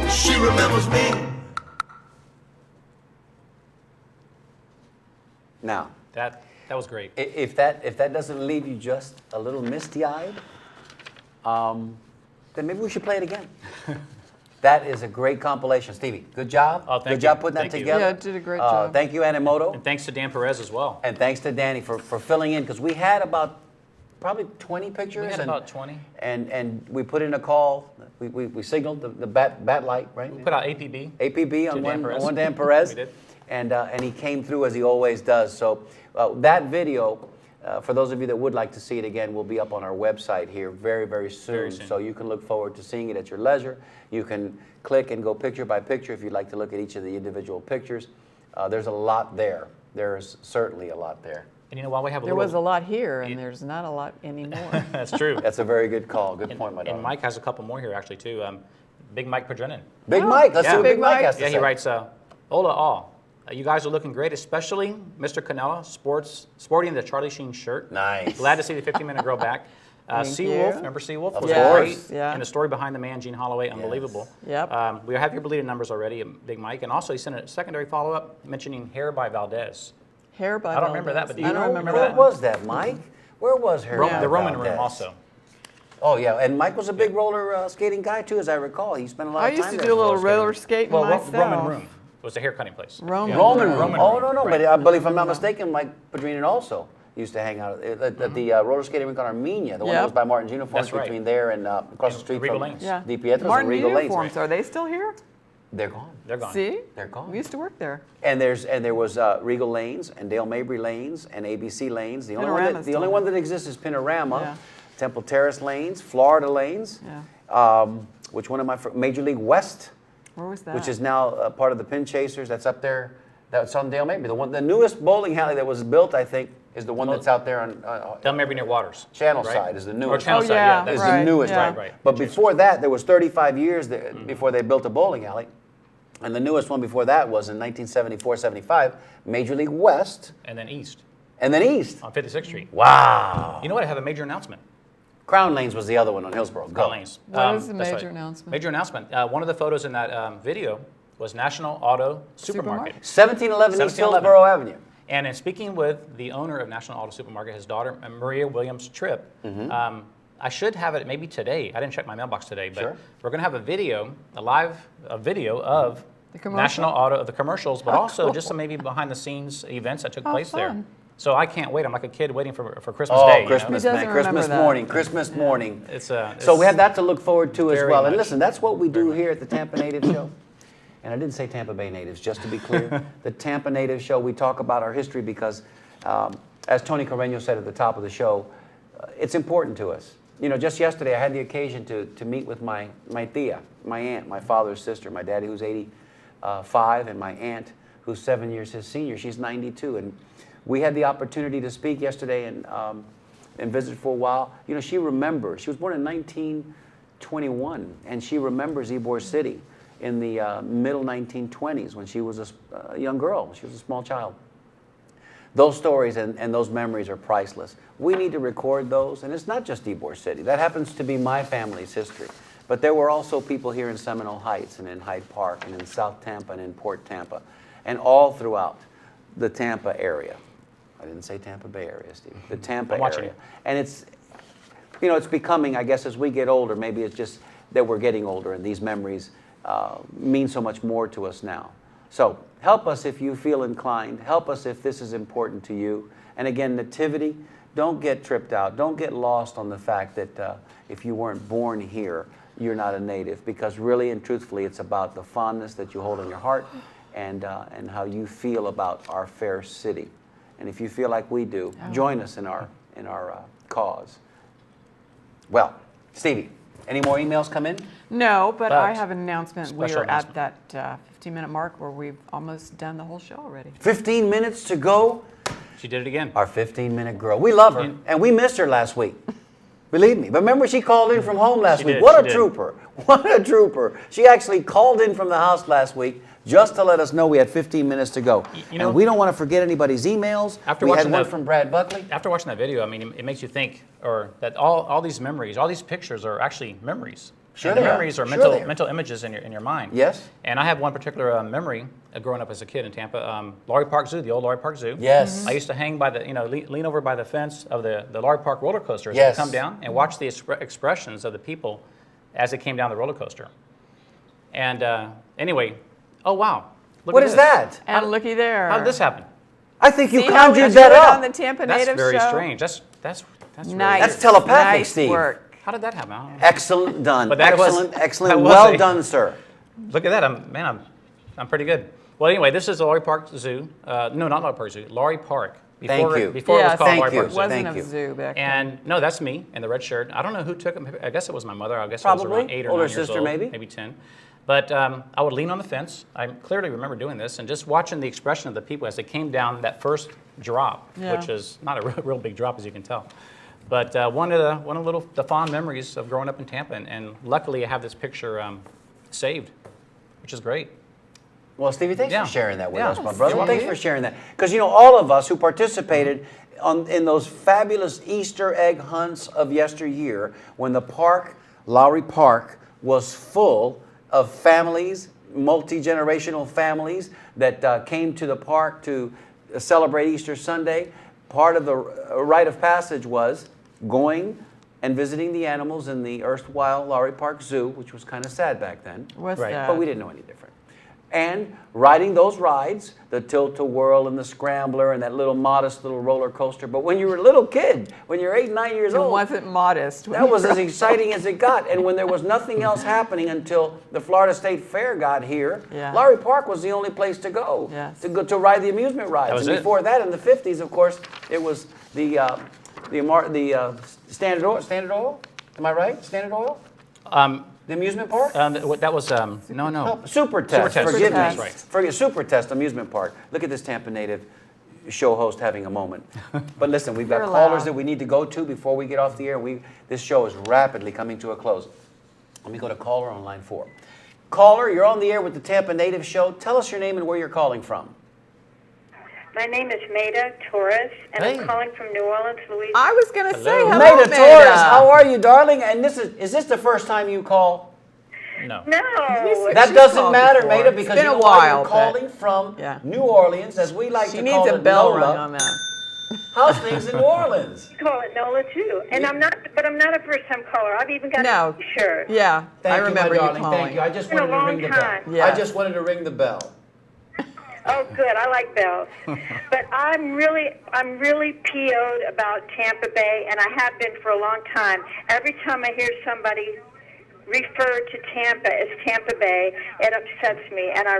She remembers me. Now, That was great. if that doesn't leave you just a little misty-eyed, then maybe we should play it again. That is a great compilation. Stevie, good job. Oh, thank good job you. putting that Thank you. together. Yeah, did a great job. Thank you, Animoto. And thanks to Dan Perez as well. And thanks to Danny for filling in, because we had about probably 20 pictures. We had about 20. And we put in a call. We signaled the bat light, right? We put out APB. APB on To Dan Perez. one Dan Perez. We did. And he came through as he always does. So that video, for those of you that would like to see it again, will be up on our website here very, very soon. Very soon. So you can look forward to seeing it at your leisure. You can click and go picture by picture if you'd like to look at each of the individual pictures. There's a lot there. There's certainly a lot there. And you know, while we have There was a lot here, and there's not a lot anymore. That's true. That's a very good call. Good point, my And daughter. Mike has a couple more here actually too. Big Mike Pedrenin. Big Mike. Let's Yeah. see what Big Big Mike Mike. has to Yeah, say. he writes, Hola all. You guys are looking great, especially Mr. Canella, sporting the Charlie Sheen shirt. Nice. Glad to see the 15-minute girl back. Thank Seawolf, you. remember Seawolf? Of Was course. great. Yeah. And the story behind the man, Gene Holloway, unbelievable. Yep. We have your bleeding numbers already, Big Mike. And also he sent a secondary follow-up mentioning Hair by Valdez. Hair by I don't remember that, Valdez. but do you I don't remember Where that. was that, Mike? Where was her? The Roman Room also. Oh, yeah. And Mike was a big roller skating guy, too, as I recall. He spent a lot I of time used to there do a for little roller skating. skating Well, myself. Roman Room was the hair cutting place. Roman Yeah. Roman Room. Roman Oh, Room, no, right. but I believe, if I'm not mistaken, Mike Padrinin also used to hang out at the roller skating rink on Armenia, the one that Yep. was by Martin's Uniforms, That's right. between there and across the street Regal from Lanes. Yeah. DiPietro's and Martin Regal Lanes. uniforms, are they still here? They're gone. They're gone. See? They're gone. We used to work there. And there was Regal Lanes and Dale Mabry Lanes and ABC Lanes. The only Panorama's the only still one that exists is Panorama, Yeah. Temple Terrace Lanes, Florida Lanes. Yeah. Which one of my Major League West, Where was that? which is now part of the Pin Chasers. That's up there. That's on Dale Mabry. The newest bowling alley that was built, I think, is the one that's out there on Del Mabry near Waters. Channel right? Side. Is the Or newest. Channel Oh, Side, yeah, that's Is right. the newest, yeah. right? Right. But before that, there was 35 years before they built a bowling alley. And the newest one before that was in 1974-75, Major League West, And then East and then East. on 56th Street. Wow. You know what? I have a major announcement. Crown Lanes was the other one on Hillsborough. Go. Crown Lanes. What is the That's major announcement? Major announcement. One of the photos in that video was National Auto Supermarket. 1711 East 1711. Hillsborough Avenue. And in speaking with the owner of National Auto Supermarket, his daughter, Maria Williams Tripp, I should have it maybe today. I didn't check my mailbox today, but Sure. we're going to have a live video of The commercial? National Auto, of the commercials, but Oh, also cool. just some maybe behind the scenes events that took Oh, place there. fun. So I can't wait. I'm like a kid waiting for Christmas Oh, Day. you know? Christmas, Who man. doesn't remember Christmas that? morning. Christmas morning. It's So we have that to look forward to as Very well. And much. listen, that's what we do here at the Tampa Native Show. And I didn't say Tampa Bay Natives, just to be clear. The Tampa Native Show, we talk about our history because, as Tony Carreño said at the top of the show, it's important to us. You know, just yesterday I had the occasion to meet with my tia, my aunt, my father's sister, my daddy who's 85, and my aunt who's 7 years his senior. She's 92. And we had the opportunity to speak yesterday and visit for a while. You know, she remembers. She was born in 1921, and she remembers Ybor City in the middle 1920s when she was a young girl. She was a small child. Those stories and those memories are priceless. We need to record those, and it's not just Ybor City. That happens to be my family's history. But there were also people here in Seminole Heights and in Hyde Park and in South Tampa and in Port Tampa and all throughout the Tampa area. I didn't say Tampa Bay area, Steve. The Tampa I'm watching area. you. And it's, you know, it's becoming, I guess, as we get older, maybe it's just that we're getting older and these memories mean so much more to us now. So help us if you feel inclined. Help us if this is important to you. And again, Nativity, don't get tripped out. Don't get lost on the fact that if you weren't born here, you're not a native. Because really and truthfully, it's about the fondness that you hold in your heart and how you feel about our fair city. And if you feel like we do, join us in our cause. Well, Stevie, any more emails come in? No, but I But- have an announcement. We Special are at that 15-minute mark where we've almost done the whole show already. 15 minutes to go. She did it again. Our 15-minute girl. We love her, and we missed her last week. Believe me. But remember, she called in from home last She week. did, What she a did. trooper. What a trooper. She actually called in from the house last week just to let us know we had 15 minutes to go. You know- and we don't want to forget anybody's emails. After we had watching one that- from Brad Buckley. After watching that video, I mean, it makes you think, or that all these memories, all these pictures are actually memories. Sure And the they are. memories are Sure mental they are. mental images in your mind. Yes. And I have one particular memory of growing up as a kid in Tampa. Laurie Park Zoo, the old Laurie Park Zoo. Yes. I used to hang by the, lean over by the fence of the Laurie Park roller coaster as Yes. they come down and watch the expressions of the people as they came down the roller coaster. And anyway, oh wow. Look What at is this. that? And looky there. How did this happen? I think you See how conjured we that do it up. on the Tampa That's Native very Show? strange. That's really Nice. That's telepathic, nice Steve. work. How did that happen? I don't know. Excellent done. But that was- excellent, excellent. that was Well a- done, sir. Look at that. I'm pretty good. Well, anyway, this is the Laurie Park Zoo. No, not Laurie Park Zoo. Laurie Park. Thank you. Before it was called thank Laurie you. Park It Zoo. wasn't Thank a you. zoo back then. And no, that's me in the red shirt. I don't know who took him. I guess it was my mother. I guess I was Probably. around 8 or Older 9 years sister, old, maybe? maybe 10. But I would lean on the fence. I clearly remember doing this and just watching the expression of the people as they came down that first drop, Yeah. which is not a real big drop as you can tell. But one of the fond memories of growing up in Tampa, and luckily I have this picture saved, which is great. Well, Stevie, thanks Yeah. for sharing that with Yeah. us, my brother. You're Thanks welcome. for sharing that. Because, all of us who participated in those fabulous Easter egg hunts of yesteryear, when the park, Lowry Park, was full of families, multi-generational families that came to the park to celebrate Easter Sunday, part of the rite of passage was going and visiting the animals in the erstwhile Lowry Park Zoo, which was kind of sad back then. What's Right. that? But we didn't know any different. And riding those rides, the tilt-a-whirl and the scrambler and that little modest little roller coaster. But when you were a little kid, when you're 8, 9 years It old, wasn't modest. when that you was were- as exciting as it got. And when there was nothing else happening until the Florida State Fair got here, Yeah. Lowry Park was the only place to go, Yes. to ride the amusement rides. That was and it. before that, in the 50s, of course, it was the Standard Oil. Standard Oil? Am I right? Standard Oil? The amusement park? That was no. Super Test. Test. Forgive Super me. Test. Right. Forget Super Test Amusement Park. Look at this Tampa native show host having a moment. But listen, we've got You're callers allowed. that we need to go to before we get off the air. This show is rapidly coming to a close. Let me go to caller on line 4. Caller, you're on the air with the Tampa Native Show. Tell us your name and where you're calling from. My name is Maida Torres, and Hey. I'm calling from New Orleans, Louisiana. I was going to say hello, Maida Maida. Torres, how are you, darling? And is this the first time you call? No. No. That She's doesn't called matter, before. Maida, It's because been you a know why? while, You're but- calling from Yeah. New Orleans, as we like She to needs call a it, bell NOLA. rung on that. How's things in New Orleans? You call it NOLA too, and I'm not a first-time caller. I've even got No. a T-shirt. Yeah, Thank I you, remember my you darling. calling. Thank you. I just It's been a wanted to ring long the bell. time. Yeah. I just wanted to ring the bell. Oh, good. I like bells. But I'm really PO'd about Tampa Bay, and I have been for a long time. Every time I hear somebody refer to Tampa as Tampa Bay, it upsets me, and I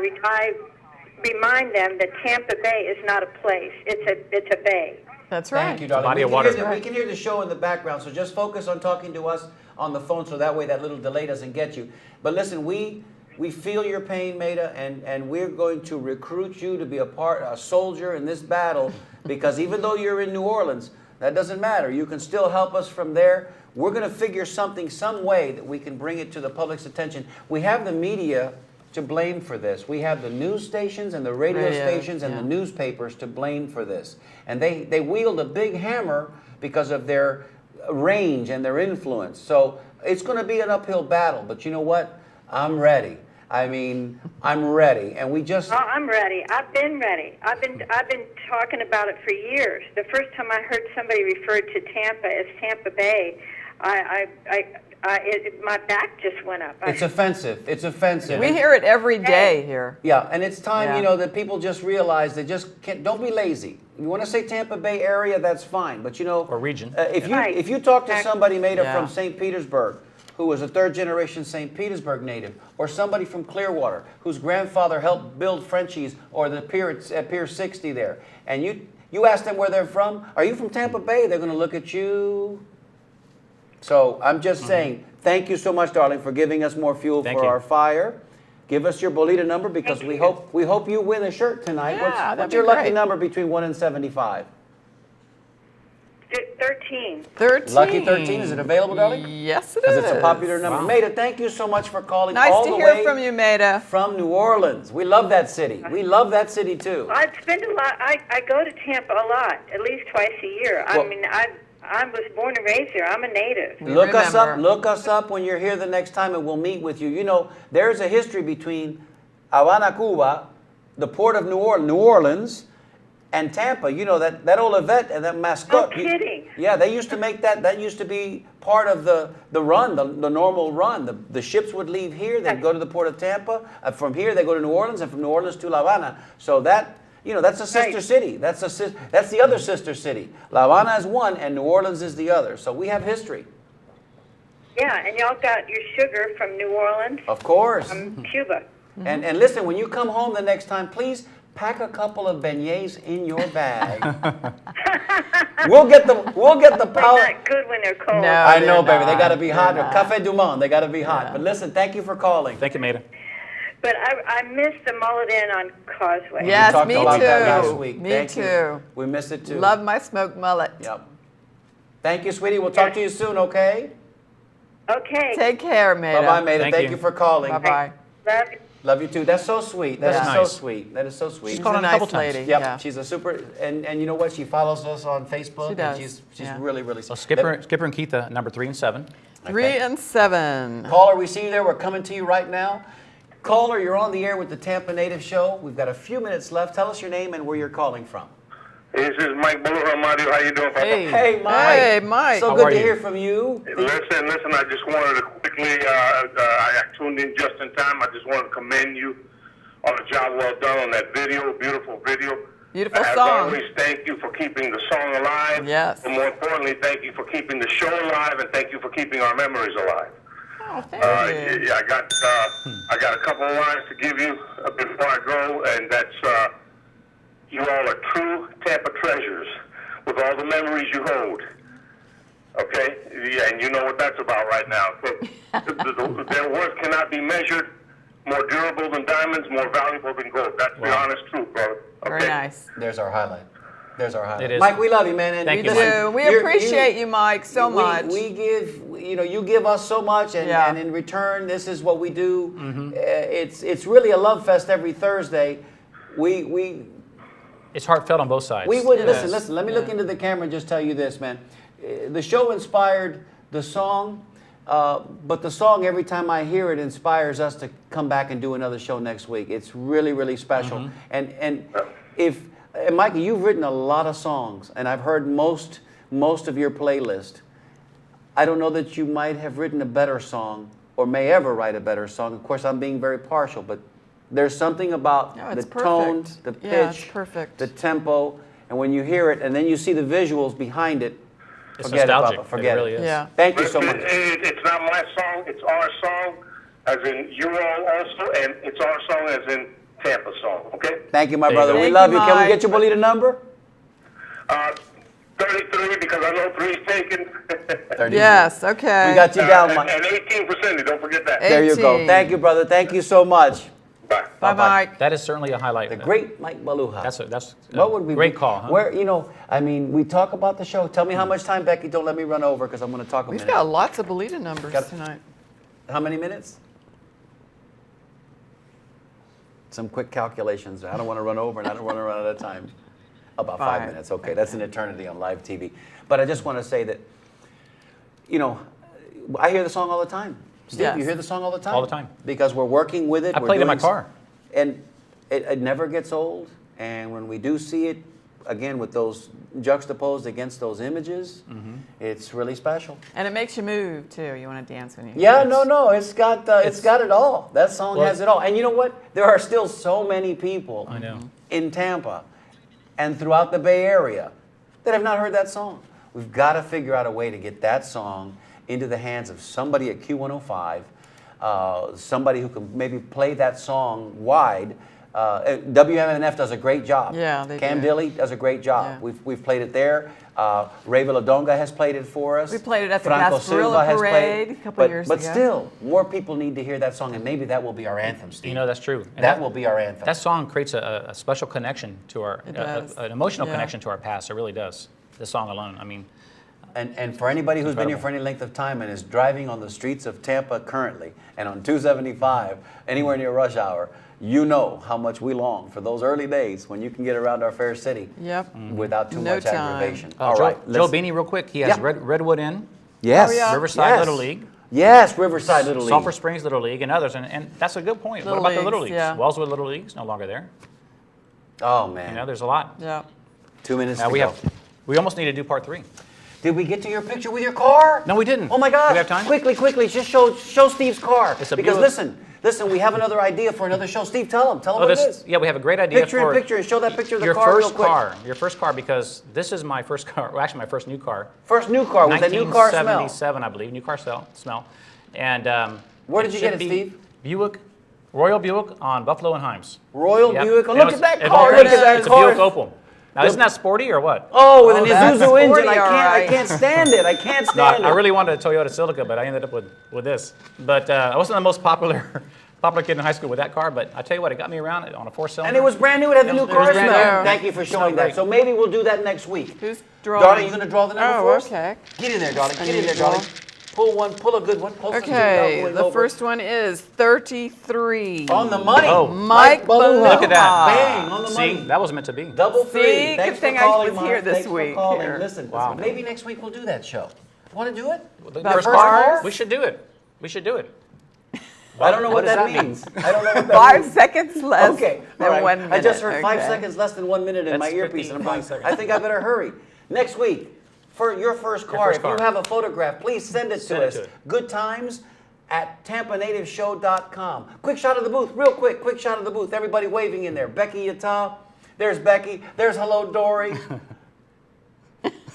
remind them that Tampa Bay is not a place. It's a bay. That's right. Thank you, darling. Body of We water. can hear the show in the background, so just focus on talking to us on the phone so that way that little delay doesn't get you. But listen, we feel your pain, Maida, and we're going to recruit you to be a soldier in this battle, because even though you're in New Orleans, that doesn't matter. You can still help us from there. We're going to figure some way that we can bring it to the public's attention. We have the media to blame for this. We have the news stations and the radio stations and yeah. the newspapers to blame for this. And they wield a big hammer because of their range and their influence. So it's going to be an uphill battle. But you know what? I'm ready. I mean, I'm ready. And we just... Oh, I'm ready. I've been ready. I've been talking about it for years. The first time I heard somebody refer to Tampa as Tampa Bay, my back just went up. It's offensive. It's offensive. We hear it every day here. Yeah, and it's time, Yeah. that people just realize they just can't. Don't be lazy. You want to say Tampa Bay area, that's fine, but Or region. If you talk to Right. somebody made Yeah. from St. Petersburg, who was a third-generation St. Petersburg native, or somebody from Clearwater, whose grandfather helped build Frenchies or the pier at Pier 60 there, and you ask them where they're from, are you from Tampa Bay? They're going to look at you. So I'm just saying, thank you so much, darling, for giving us more fuel Thank for you. our fire. Give us your Bolita number because Thank we you. hope you win a shirt tonight. Yeah, that'd what's be your lucky great. number between 1 and 75? 13. 13. Lucky 13. Is it available, darling? Yes, it is. Because it's a popular number. Maida, thank you so much for calling Nice all to the hear way from you, Maida. from New Orleans. We love that city. We love that city too. I spend a lot. I go to Tampa a lot, at least twice a year. Well- I mean, I was born and raised here. I'm a native. Look us up. remember. Look us up when you're here the next time, and we'll meet with you. You know, there's a history between Havana, Cuba, the port of New Orleans, and Tampa. You know that old Yvette and that mascot. No kidding. Yeah, they used to make that. That used to be part of the run, the normal run. The ships would leave here. They'd go to the port of Tampa. From here, they go to New Orleans, and from New Orleans to La Habana. So that. You know, that's a sister Right. city. That's the other sister city. La Habana is one, and New Orleans is the other. So we have history. Yeah, and y'all got your sugar from New Orleans, Of course. from Cuba. And listen, when you come home the next time, please pack a couple of beignets in your bag. we'll get the They're power. not good when they're cold. No. I know, they're baby. They not. got to be hot. They're Or not. Café du Monde. They got to be hot. Yeah. But listen, thank you for calling. Thank you, Maida. But I missed the mullet in on Causeway. Yes, we talked me about that too. last week. Me Thank too. You. We missed it too. Love my smoked mullet. Yep. Thank you, sweetie. We'll talk to you soon, okay? Okay. Take care, Maida. Bye-bye, Maida. Thank Thank you. you for calling. Bye-bye. Love you. Love you too. That's so sweet. That is That's so nice. sweet. That is so sweet. She's called a in a couple nice times. lady. Yep, Yeah. she's a super, and you know what? She follows us on Facebook. She does, And she's yeah. really, really. So Skipper and Keith, number 3 and 7. 3 and 7. Caller, we see you there. We're coming to you right now. Caller, you're on the air with the Tampa Native Show. We've got a few minutes left. Tell us your name and where you're calling from. This is Mike Buller, Mario. How you doing, Papa? Hey. Hey, Mike. Hey, Mike. So How good are to you? hear from you. Listen, I just wanted to quickly, I tuned in just in time. I just wanted to commend you on a job well done on that video, beautiful video. Beautiful As song. always, thank you for keeping the song alive. Yes. But more importantly, thank you for keeping the show alive, and thank you for keeping our memories alive. Oh, thank you. Yeah, I got a couple of lines to give you before I go, and that's you all are true Tampa treasures with all the memories you hold. Okay, yeah, and you know what that's about right now. So, their worth cannot be measured. More durable than diamonds, more valuable than gold. That's the honest truth, brother. Okay? Very nice. There's our highlight. There's our highlight. It is. Mike, we love you, man. And Thank We you, listen, do. We you're- appreciate you, Mike, so much. We give, you give us so much, and, Yeah. and in return, this is what we do. It's really a love fest every Thursday. We It's heartfelt on both sides. would It listen. is. Listen. Let me look into the camera and just tell you this, man. The show inspired the song, but the song, every time I hear it, inspires us to come back and do another show next week. It's really, really special. And Mikey, you've written a lot of songs, and I've heard most of your playlist. I don't know that you might have written a better song or may ever write a better song. Of course, I'm being very partial, but there's something about No, the it's tone, perfect. the pitch, Yeah, it's perfect. the tempo, and when you hear it and then you see the visuals behind it, It's forget nostalgic. it, Papa. Forget It really is. Yeah. Thank you so Listen, much. It's not my song, it's our song, as in you all also, and it's our song as in Tampa song, okay? Thank you, my There you brother. go. We Thank love you, you. Can we Mike. get your Bolita number? 33, because I know 3 is taken. 30. Yes, okay. We got you down, Mike. And 18%, don't forget that. Hey. There you go. 18. Thank you, brother. Thank you so much. Bye. Bye, Bye-bye. Mike. That is certainly a highlight. The great Mike Baluha. That's a What would we great be- call, huh? Where, I mean, we talk about the show. Tell me how much time, Becky. Don't let me run over because I'm going to talk a We've minute. got lots of Bolita numbers Got- tonight. How many minutes? Some quick calculations. I don't want to run over and I don't want to run out of time. About 5 5. minutes. Okay, that's an eternity on live TV. But I just want to say that, I hear the song all the time. Steve, Yes. you hear the song all the time? All the time. Because we're working with it. I we're played it in my doing s- car. And it never gets old. And when we do see it, again, with those juxtaposed against those images, it's really special. And it makes you move, too. You want to dance when you Yeah, hear it. no, it's got it all. That song Well- has it all. And you know what? There are still so many people I know. in Tampa and throughout the Bay Area that have not heard that song. We've got to figure out a way to get that song into the hands of somebody at Q105, somebody who can maybe play that song wide. WMNF does a great job. Yeah, they Cam do. Dilly does a great job. Yeah. We've played it there. Ray Villadonga has played it for us. We played it at the Franco Gasparilla Silva has Parade played a couple but, years but ago. still, more people need to hear that song, and maybe that will be our anthem, Steve. You know, that's true. And that will be our anthem. That song creates a special connection to our, It does. an emotional Yeah. connection to our past. It really does. The song alone. I mean, And for anybody who's been here for any length of time and is driving on the streets of Tampa currently and on 275, anywhere near rush hour, you know how much we long for those early days when you can get around our fair city without too much aggravation. Oh, All Joe, right. Joe Beanie, real quick. He has Redwood Inn, Yes. Oh, yeah. Riverside Little League. Yes, Riverside Little League. Sulphur Springs Little League, and others. And that's a good point. Little what about the Little leagues, Leagues? yeah. Wellswood Little League's no longer there. Oh, man. You know, there's a lot. Yeah. 2 minutes Now to we go. we almost need to do part 3. Did we get to your picture with your car? No, we didn't. Oh my gosh! Do we have time? Quickly, just show Steve's car. It's a because Buick. listen, we have another idea for another show. Steve, tell him what it is. Yeah, we have a great idea Picture for in picture and show that picture of the your car real first quick. Your first car, because this is my first car. Well, actually, my first new car. First new car with a new car smell. 1977, I believe. New car smell. And Where did you get it, should be Steve? Buick, Royal Buick on Buffalo and Himes. Royal Yep. Buick. Oh, And look it at that was- car! it Look at is. that It's a car! Buick Opal. Now, isn't that sporty or what? Oh, with an that's Isuzu engine. sporty, I all right. can't stand it. I can't No, stand it. I really wanted a Toyota Celica, but I ended up with this. But I wasn't the most popular kid in high school with that car. But I tell you what, it got me around on a 4-cylinder. And it was brand new. It had the new It was car brand smell. new. Thank you for showing that. great. So maybe we'll do that next week. Who's drawing? Darling, you going to draw the number for us? Okay. Get in there, darling. Get in there, Unusual. darling. Pull a good one. Pull something Okay, out, the over. first one is 33. On the money. Oh. Mike Baluha. Look at that. Bang, on the See, money. that was meant to be. Double three. See, Thanks good for thing I calling, was here Mike. this Thanks week. For calling. Here. Listen, Wow. maybe next week we'll do that show. Want to do it? The About first cars? car? We should do it. We should do it. I don't know what does that that mean? means. I don't know what that 5 means. seconds less Okay, than all right. 1 minute. I just heard 5 okay. seconds less than 1 minute in my That's earpiece, and I'm 55 going, seconds. I think I better hurry. Next week, for your first car, first if car. you have a photograph, please send it Send to it us. to it. Good times at tampanativeshow.com. Quick shot of the booth, real quick shot of the booth. Everybody waving in there. Becky Yata, there's Becky, there's Hello Dory.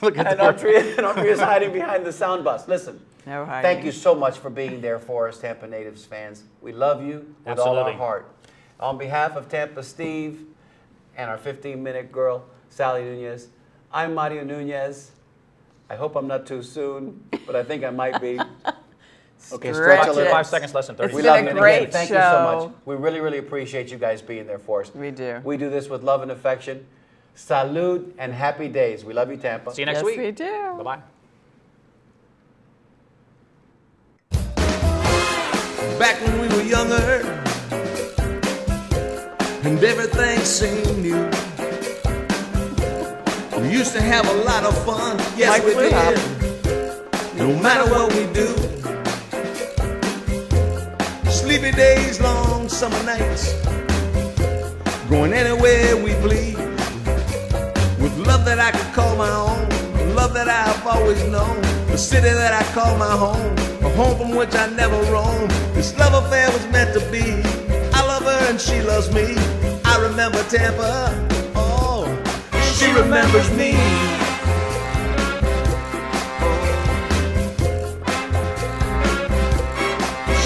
Look at And Andrea's hiding behind the sound bus. Listen, No hiding. thank you so much for being there for us, Tampa Natives fans. We love you with all our Absolutely. heart. On behalf of Tampa Steve and our 15-minute girl, Sally Nunez, I'm Mario Nunez. I hope I'm not too soon, but I think I might be. Okay, stretch a Stretch little. it. 5 seconds less than 30. It's We been love a you. And great again, thank you so much. show. We really appreciate you guys being there for us. We do. We do this with love and affection. Salud and happy days. We love you, Tampa. See you next Yes, week. we do. Bye-bye. Back when we were younger and everything seemed new, we used to have a lot of fun. Yes, Mike, we what did. No matter what we do, sleepy days, long summer nights, going anywhere we please, with love that I could call my own, love that I've always known, the city that I call my home, a home from which I never roam. This love affair was meant to be. I love her and she loves me. I remember Tampa, oh, she remembers me.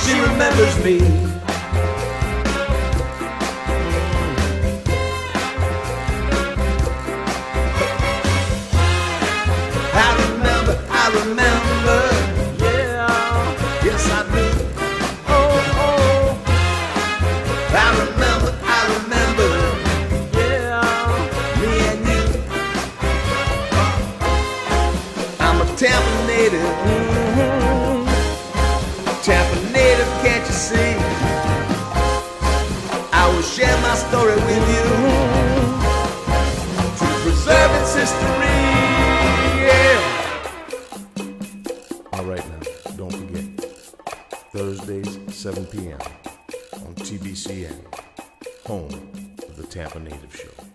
She remembers me. I remember, yeah, yes I do. Oh, I remember, yeah, me and you. I'm a Tampa native, Tampa native, can't you see? I will share my story with you to preserve its history. All right now, don't forget, Thursdays, 7 p.m. on TBCN, home of the Tampa Native Show.